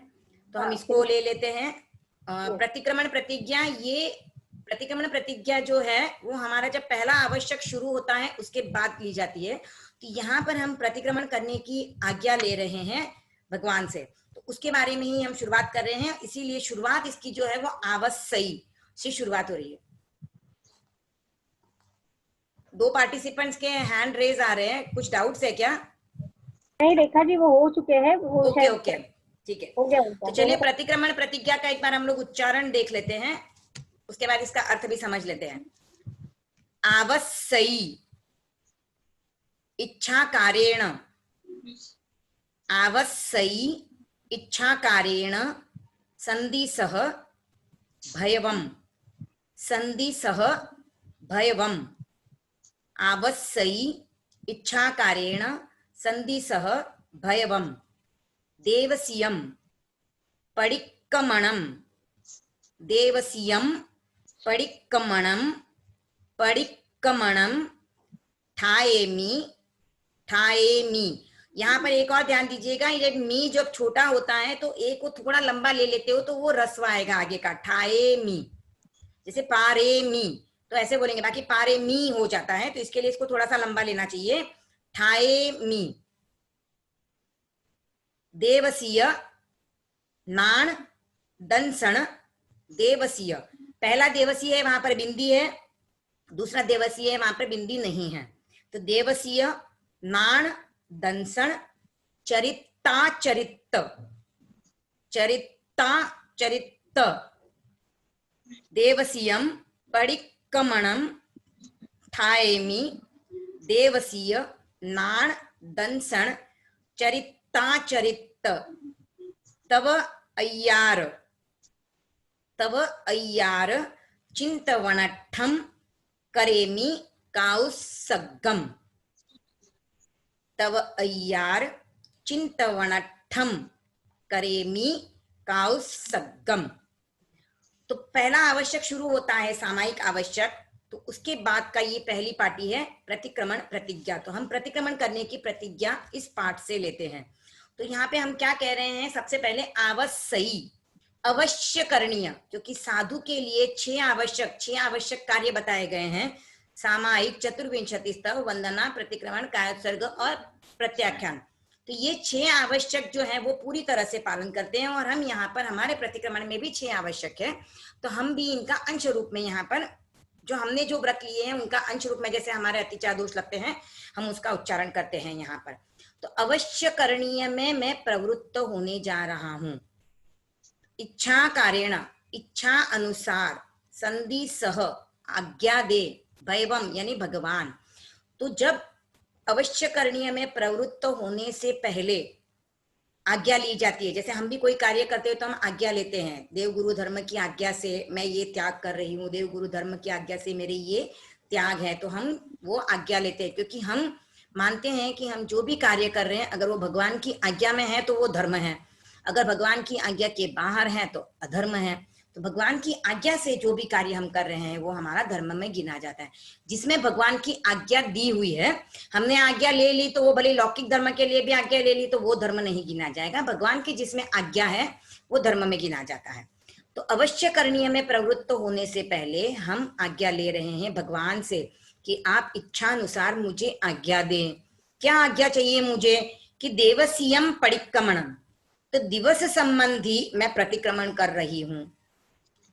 तो हम इसको ले लेते हैं। प्रतिक्रमण प्रतिज्ञा, ये प्रतिक्रमण प्रतिज्ञा जो है वो हमारा जब पहला आवश्यक शुरू होता है उसके बाद ली जाती है। तो यहाँ पर हम प्रतिक्रमण करने की आज्ञा ले रहे हैं भगवान से, तो उसके बारे में ही हम शुरुआत कर रहे हैं। इसीलिए शुरुआत इसकी जो है वो आवश्यई से शुरुआत हो रही है। 2 पार्टिसिपेंट्स के हैंड रेज आ रहे हैं, कुछ डाउट्स है क्या? नहीं रेखा जी, वो हो चुके हैं। ओके ओके ठीक है, हो गया। तो चलिए प्रतिक्रमण प्रतिज्ञा का एक बार हम लोग उच्चारण देख लेते हैं, उसके बाद इसका अर्थ भी समझ लेते हैं। आवश्यई इच्छाकारेण, आवश्यई इच्छाकारेण संधिसह भयवम, संधिसह भयवम, आवश्यई इच्छाकारेण संधिसह भयवम, देवसीयम पडिक्कमणम, देवसीयम पडिक्कमणम, पडिक्कमणम ठाएमि, ठाएमि। यहाँ पर एक और ध्यान दीजिएगा, ये मी जब छोटा होता है तो एक को थोड़ा लंबा ले लेते हो तो वो रस्व आएगा आगे का, ठाएमि। जैसे पारेमी तो ऐसे बोलेंगे, बाकी पारेमी हो जाता है, तो इसके लिए इसको थोड़ा सा लंबा लेना चाहिए, ठाएमि। देवसीय नाण दंसण, देवसीय, पहला देवसीय है वहां पर बिंदी है, दूसरा देवसीय है वहां पर बिंदी नहीं है। तो देवसीय नाण दंसण चरिता चरित, चरिता चरित, देवसीयम पडिक्कमणम ठाएमि, देवसीय नाण दंसण चरिता चरित, तव अय्यार, तव अय्यार चिंतवनठम करेमि काउसग्गम, तव अय्यार चिंतवनठम करेमि काउसग्गम। तो पहला आवश्यक शुरू होता है सामायिक आवश्यक, तो उसके बाद का ये पहली पार्टी है प्रतिक्रमण प्रतिज्ञा। तो हम प्रतिक्रमण करने की प्रतिज्ञा इस पाठ से लेते हैं। तो यहाँ पे हम क्या कह रहे हैं, सबसे पहले आवश्यई, अवश्य करणीय, क्योंकि साधु के लिए 6 आवश्यक कार्य बताए गए हैं, सामायिक, चतुर्विंशति स्तव, वंदना, प्रतिक्रमण, कायोत्सर्ग और प्रत्याख्यान। तो ये 6 आवश्यक जो है वो पूरी तरह से पालन करते हैं, और हम यहाँ पर हमारे प्रतिक्रमण में भी 6 आवश्यक है, तो हम भी इनका अंश रूप में यहाँ पर जो हमने जो व्रत लिए हैं उनका अंश रूप में, जैसे हमारे अतिचार दोष लगते हैं हम उसका उच्चारण करते हैं यहाँ पर। तो अवश्य करणीय में मैं प्रवृत्त होने जा रहा हूं, इच्छा कारेण, इच्छा अनुसार, संधि सह, आज्ञा दे, भयवम यानी भगवान। तो जब अवश्य करणीय में प्रवृत्त होने से पहले आज्ञा ली जाती है, जैसे हम भी कोई कार्य करते हैं तो हम आज्ञा लेते हैं, देव गुरु धर्म की आज्ञा से मैं ये त्याग कर रही हूँ, देव गुरु धर्म की आज्ञा से मेरे ये त्याग है, तो हम वो आज्ञा लेते हैं, क्योंकि हम मानते हैं कि हम जो भी कार्य कर रहे हैं अगर वो भगवान की आज्ञा में है तो वो धर्म है, अगर भगवान की आज्ञा के बाहर है तो अधर्म है। तो भगवान की आज्ञा से जो भी कार्य हम कर रहे हैं वो हमारा धर्म में गिना जाता है। जिसमें भगवान की आज्ञा दी हुई है, हमने आज्ञा ले ली तो वो भले लौकिक धर्म के लिए भी आज्ञा ले ली तो वो धर्म नहीं गिना जाएगा, भगवान की जिसमें आज्ञा है वो धर्म में गिना जाता है। तो अवश्य करणीय में प्रवृत्त होने से पहले हम आज्ञा ले रहे हैं भगवान से कि आप इच्छा अनुसार मुझे आज्ञा दें। क्या आज्ञा चाहिए मुझे? कि देवसीयम पडिक्कमणम, तो दिवस संबंधी मैं प्रतिक्रमण कर रही हूँ,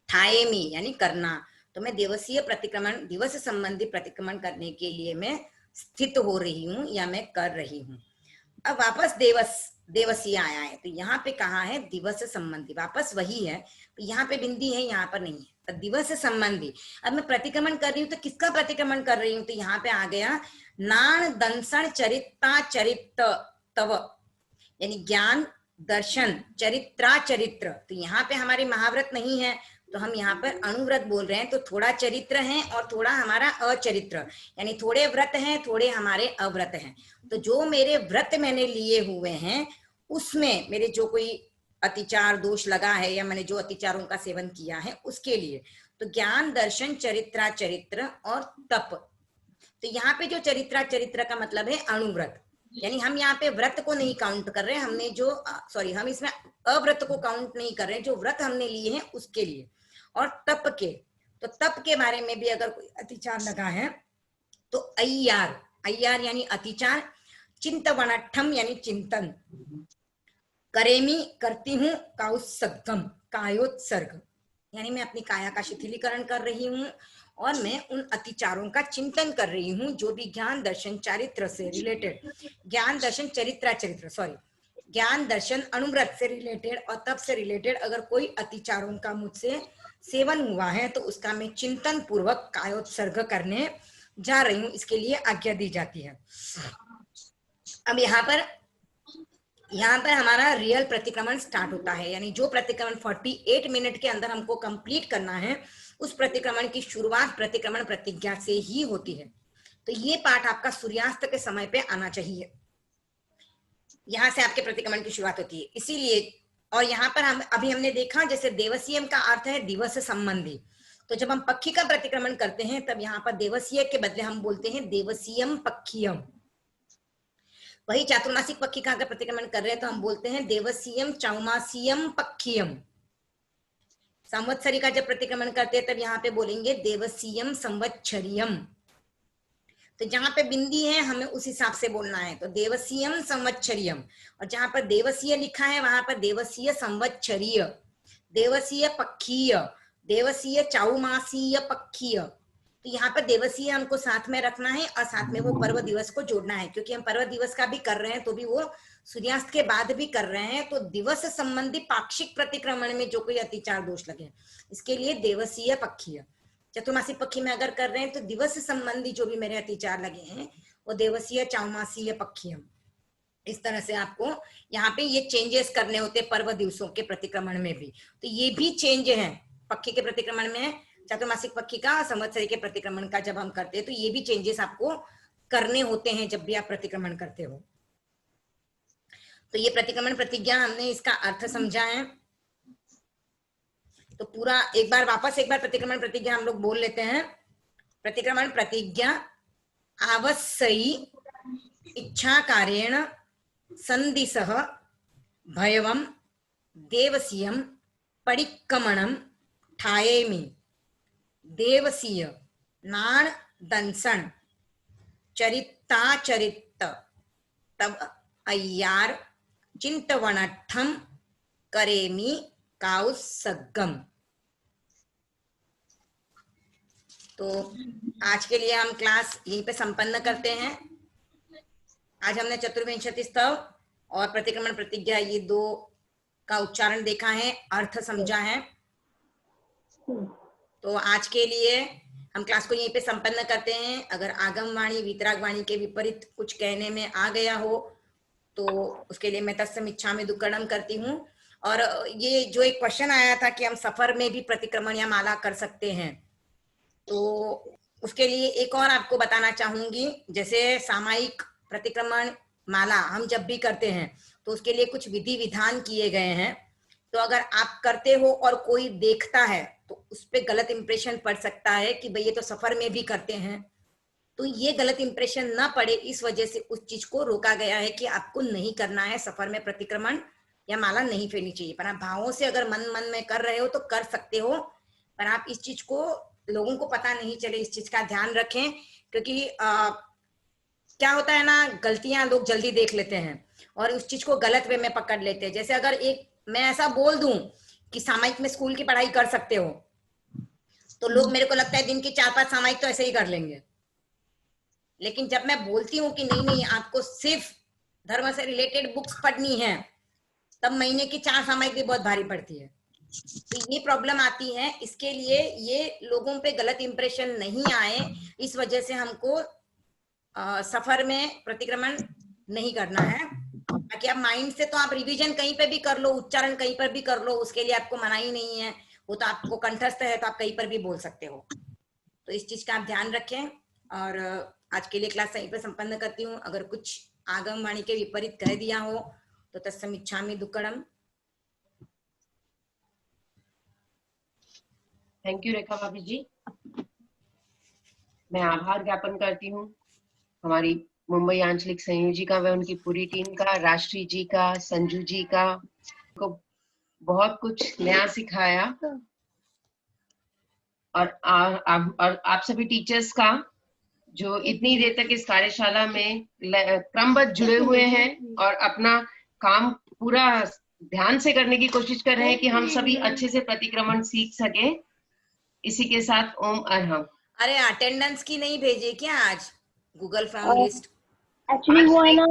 ठाएमि यानी करना, तो मैं दिवसीय प्रतिक्रमण, दिवस संबंधी प्रतिक्रमण करने के लिए मैं स्थित हो रही हूँ या मैं कर रही हूँ। अब वापस देवसीय आया है, तो यहाँ पे कहा है दिवस संबंधी, वापस वही है, तो यहाँ पे बिंदी है, यहाँ पर नहीं है, तो दिवस संबंधी। अब मैं प्रतिक्रमण कर रही हूँ तो किसका प्रतिक्रमण कर रही हूँ? तो यहाँ पे आ गया नाण दंसण चरिता चरित तव, यानी ज्ञान दर्शन चरित्रा चरित्र। तो यहाँ पे हमारे महाव्रत नहीं है तो हम यहाँ पर अनुव्रत बोल रहे हैं, तो थोड़ा चरित्र है और थोड़ा हमारा अचरित्र, यानी थोड़े व्रत हैं थोड़े हमारे अव्रत हैं। तो जो मेरे व्रत मैंने लिए हुए हैं उसमें मेरे जो कोई अतिचार दोष लगा है या मैंने जो अतिचारों का सेवन किया है उसके लिए, तो ज्ञान दर्शन चरित्रा चरित्र और तप। तो यहाँ पे जो चरित्रा चरित्र का मतलब है अणुव्रत, यानी हम यहाँ पे व्रत को नहीं काउंट कर रहे हैं, हमने जो हम इसमें अव्रत को काउंट नहीं कर रहे हैं, जो व्रत हमने लिए हैं उसके लिए। और तप के, तो तप के बारे में भी अगर कोई अतिचार लगा है तो अय्यार, अय्यार यानी अतिचार, चिंतवनठम यानी चिंतन, करेमी करती हूँ, काउत्सर्गम कायोत्सर्ग, यानी मैं अपनी काया का शिथिलीकरण कर रही हूँ और मैं उन अतिचारों का चिंतन कर रही हूँ जो भी ज्ञान दर्शन चारित्र से रिलेटेड, ज्ञान दर्शन ज्ञान दर्शन अनुव्रत से रिलेटेड और तप से रिलेटेड अगर कोई अतिचारों का मुझसे सेवन हुआ है तो उसका मैं चिंतन पूर्वक कायोत्सर्ग करने जा रही हूँ, इसके लिए आज्ञा दी जाती है। अब यहाँ पर हमारा रियल प्रतिक्रमण स्टार्ट होता है, यानी जो प्रतिक्रमण 48 मिनट के अंदर हमको कंप्लीट करना है उस प्रतिक्रमण की शुरुआत प्रतिक्रमण प्रतिज्ञा से ही होती है। तो ये पाठ आपका सूर्यास्त के समय पे आना चाहिए, यहाँ से आपके प्रतिक्रमण की शुरुआत होती है। इसीलिए, और यहाँ पर हमने देखा जैसे देवसीयम का अर्थ है दिवस संबंधी, तो जब हम पक्षी का प्रतिक्रमण करते हैं तब यहाँ पर देवसीय के बदले हम बोलते हैं देवसीयम पक्षियम। वही चातुर्मासिक पक्षी का अगर प्रतिक्रमण कर रहे हैं तो हम बोलते हैं देवसीयम चौमासियम पक्षियम। संवत्सरी का जब प्रतिक्रमण करते हैं तब यहाँ पे बोलेंगे देवसीयम संवत्सरियम। तो जहां पे बिंदी है हमें उस हिसाब से बोलना है, तो देवसीयम संवत्सरियम, और जहां पर देवसीय लिखा है वहां पर देवसीय संवत्सरीय, देवसीय पक्षीय, देवसीय चौमासीय पक्षीय। तो यहाँ पर देवसीय हमको साथ में रखना है और साथ में वो पर्व दिवस को जोड़ना है, क्योंकि हम पर्व दिवस का भी कर रहे हैं तो भी वो सूर्यास्त के बाद भी कर रहे हैं, तो दिवस संबंधी पाक्षिक प्रतिक्रमण में जो कोई अतिचार दोष लगे इसके लिए देवसीय पक्षीय। चतुर्मासिक पक्षी में अगर कर रहे हैं तो दिवस संबंधी जो भी मेरे अतिचार लगे हैं वो देवसीय चौमासीय पक्षीय। इस तरह से आपको यहाँ पे ये चेंजेस करने होते पर्व दिवसों के प्रतिक्रमण में भी, तो ये भी चेंज है पक्षी के प्रतिक्रमण में, चातुर्मासिक पक्षी का संवत्सरी के प्रतिक्रमण का जब हम करते हैं तो ये भी चेंजेस आपको करने होते हैं जब भी आप प्रतिक्रमण करते हो। तो ये प्रतिक्रमण प्रतिज्ञा हमने इसका अर्थ समझा है, तो पूरा एक बार प्रतिक्रमण प्रतिज्ञा हम लोग बोल लेते हैं। प्रतिक्रमण प्रतिज्ञा आवश्यी इच्छा कार्येण संदिशः भयवम देवसीयम परिक्रमणम ठायेमि, देवसीय नाण दंसन चरिताचरित तब अय्यार चिंतवनठम करेमी काउत्सर्गम। तो आज के लिए हम क्लास यहीं पे संपन्न करते हैं। आज हमने चतुर्विंशति स्तव और प्रतिक्रमण प्रतिज्ञा ये दो का उच्चारण देखा है, अर्थ समझा है। तो आज के लिए हम क्लास को यहीं पे संपन्न करते हैं। अगर आगम वाणी वितराग वाणी के विपरीत कुछ कहने में आ गया हो तो उसके लिए मैं तत्सम इच्छामि दुक्कडम करती हूँ। और ये जो एक क्वेश्चन आया था कि हम सफर में भी प्रतिक्रमण या माला कर सकते हैं, तो उसके लिए एक और आपको बताना चाहूंगी। जैसे सामायिक प्रतिक्रमण माला हम जब भी करते हैं तो उसके लिए कुछ विधि विधान किए गए हैं, तो अगर आप करते हो और कोई देखता है तो उस पर गलत इंप्रेशन पड़ सकता है कि भाई ये तो सफर में भी करते हैं, तो ये गलत इंप्रेशन ना पड़े इस वजह से उस चीज को रोका गया है कि आपको नहीं करना है, सफर में प्रतिक्रमण या माला नहीं फेरनी चाहिए। पर आप भावों से अगर मन मन में कर रहे हो तो कर सकते हो, पर आप इस चीज को लोगों को पता नहीं चले इस चीज का ध्यान रखें, क्योंकि क्या होता है ना, गलतियां लोग जल्दी देख लेते हैं और उस चीज को गलत वे में पकड़ लेते हैं। जैसे अगर मैं ऐसा बोल दूं कि सामायिक में स्कूल की पढ़ाई कर सकते हो, तो लोग मेरे को लगता है दिन की 4-5 सामायिक तो ऐसे ही कर लेंगे। लेकिन जब मैं बोलती हूँ कि नहीं आपको सिर्फ धर्म से रिलेटेड बुक्स पढ़नी है, तब महीने की 4 सामायिक भी बहुत भारी पड़ती है। तो ये प्रॉब्लम आती है, इसके लिए ये लोगों पे गलत इंप्रेशन नहीं आए इस वजह से हमको सफर में प्रतिक्रमण नहीं करना है। बाकी आप माइंड से तो आप रिवीजन कहीं पे भी कर लो, उच्चारण कहीं पर भी कर लो, उसके लिए आपको मनाही नहीं है, वो तो आपको कंठस्थ है तो आप कहीं पर भी बोल सकते हो। तो इस चीज का आप ध्यान रखें। और आज के लिए क्लास यहीं पे संपन्न करती हूँ। अगर कुछ आगम वाणी के विपरीत कह दिया हो तो तत्सम इच्छामि दुक्कडम। थैंक यू रेखा भाभी जी। मैं आभार ज्ञापन करती हूँ हमारी मुंबई आंचलिक संयोजिका व उनकी पूरी टीम का, राष्ट्रीय जी का, संजू जी का, को बहुत कुछ नया सिखाया। और आप सभी टीचर्स का जो इतनी देर तक इस कार्यशाला में क्रमबद्ध जुड़े हुए हैं और अपना काम पूरा ध्यान से करने की कोशिश कर रहे हैं कि हम सभी अच्छे से प्रतिक्रमण सीख सके। इसी के साथ ओम अरहम। अरे अटेंडेंस की नहीं भेजे क्या आज गूगल फॉर्म लिस्ट? एक्चुअली वो है ना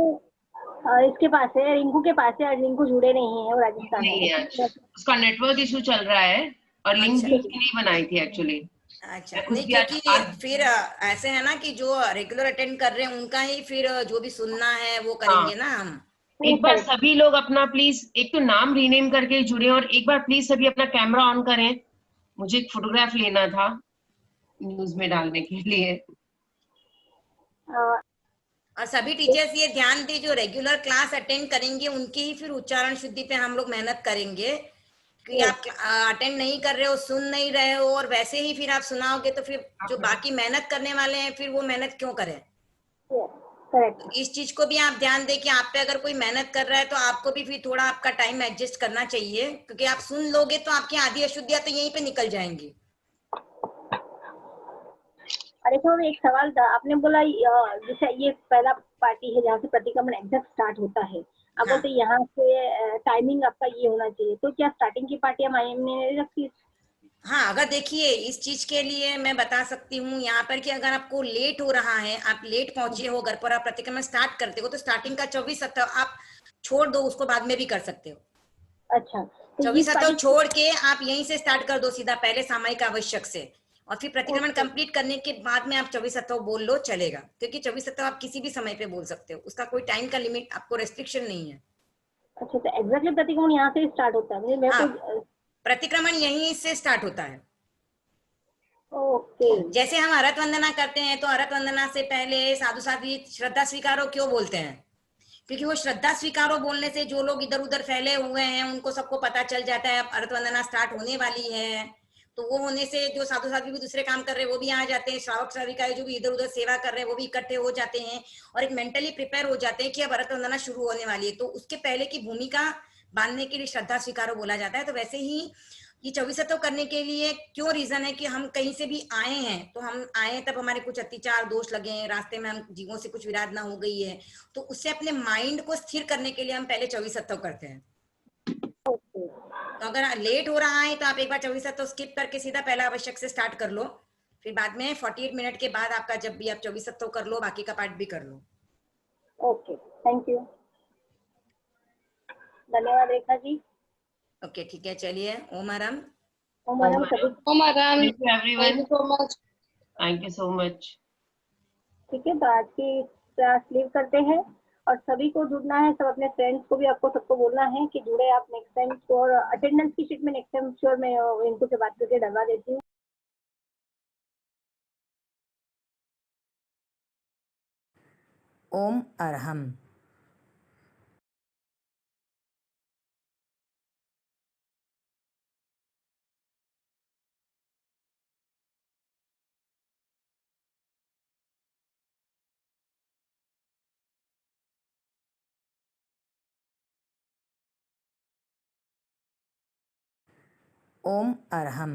इसके पास है, रिंकू के पास है, और रिंकू जुड़े नहीं है, वो राजस्थान नहीं है आज, में। उसका नेटवर्क इशू चल रहा है और लिंक भी उसकी नहीं बनाई थी एक्चुअली। अच्छा, नहीं क्योंकि फिर ऐसे है ना कि जो रेगुलर अटेंड कर रहे हैं उनका ही फिर जो भी सुनना है वो करेंगे ना हम। एक बार सभी लोग अपना प्लीज एक तो नाम रीनेम करके जुड़े, और एक बार प्लीज सभी अपना कैमरा ऑन करें, मुझे एक फोटोग्राफ लेना था न्यूज में डालने के लिए। और सभी टीचर्स ये ध्यान दें जो रेगुलर क्लास अटेंड करेंगे उनकी ही फिर उच्चारण शुद्धि पे हम लोग मेहनत करेंगे कि आप अटेंड नहीं कर रहे हो, सुन नहीं रहे हो और वैसे ही फिर आप सुनाओगे तो फिर जो बाकी मेहनत करने वाले हैं फिर वो मेहनत क्यों करें। इस चीज को भी आप ध्यान दें कि आप पे अगर कोई मेहनत कर रहा है तो आपको भी फिर थोड़ा आपका टाइम एडजस्ट करना चाहिए, क्योंकि आप सुन लोगे तो आपकी आधी अशुद्धियां तो यहीं पे निकल जाएंगी। अरे सर एक सवाल था, आपने बोला जैसे ये पहला पार्टी है जहाँ से प्रतिक्रमण एग्जैक्ट स्टार्ट होता है, अब बोलते यहाँ से टाइमिंग आपका ये होना चाहिए, तो क्या स्टार्टिंग की पार्टी हम नहीं रखती? हाँ, अगर देखिए इस चीज के लिए मैं बता सकती हूँ यहाँ पर कि अगर आपको लेट हो रहा है, आप लेट पहुंचे हो घर पर, आप प्रतिक्रमण स्टार्ट करते हो तो स्टार्टिंग का 24 आप छोड़ दो, उसको बाद में भी कर सकते हो। अच्छा, 24 छोड़ के आप यहीं से स्टार्ट कर दो सीधा, पहले सामयिक आवश्यक से, और फिर प्रतिक्रमण कंप्लीट करने के बाद में आप 24 बोल लो चलेगा, क्योंकि 24 आप किसी भी समय पे बोल सकते हो, उसका कोई टाइम का लिमिट आपको रेस्ट्रिक्शन नहीं है। अच्छा, तो एग्जैक्टली प्रतिक्रमण यहाँ से स्टार्ट होता है? हाँ, प्रतिक्रमण यहीं से स्टार्ट होता है। ओके। जैसे हम अरहत वंदना करते हैं तो अरहत वंदना से पहले साधु साध्वी श्रद्धा स्वीकारो क्यों बोलते हैं? क्योंकि वो श्रद्धा स्वीकारो बोलने से जो लोग इधर उधर फैले हुए हैं उनको सबको पता चल जाता है अब अरहत वंदना स्टार्ट होने वाली है, तो वो होने से जो साधु साध्वी भी दूसरे काम कर रहे हैं वो भी आ जाते हैं, श्रावक श्राविकाएं जो भी इधर उधर सेवा कर रहे हैं वो भी इकट्ठे हो जाते हैं और एक मेंटली प्रिपेयर हो जाते हैं कि अब अरहत वंदना शुरू होने वाली है, तो उसके पहले की भूमिका बांधने के लिए श्रद्धा स्वीकारो बोला जाता है। तो वैसे ही ये 24 करने के लिए क्यों रीजन है कि हम कहीं से भी आए हैं, तो हम आए तब हमारे कुछ अत्याचार दोष लगे हैं, रास्ते में हम जीवों से कुछ विराधना हो गई है, तो उससे अपने माइंड को स्थिर करने के लिए हम पहले 24 करते हैं। तो अगर लेट हो रहा है तो आप एक बार 24 स्किप करके सीधा पहला आवश्यक से स्टार्ट कर लो, फिर बाद में 48 मिनट के बाद आपका जब भी आप 24 कर लो, बाकी का पार्ट भी कर लो। ओके, थैंक यू, धन्यवाद रेखा जी। ओके ठीक है, चलिए ओम आराम। ओम आराम सभी। ओम आराम। Thank you so much. Thank you so much. ठीक है, तो आज की क्लास लीव करते हैं और सभी को जुड़ना है, सब अपने फ्रेंड्स को भी आपको सबको बोलना है कि जुड़े आप नेक्स्ट टाइम, और अटेंडेंस की शीट में नेक्स्ट टाइम श्योर मैं इनको से बात करके डलवा देती हूँ। ओम अरहम। ओम अरहम।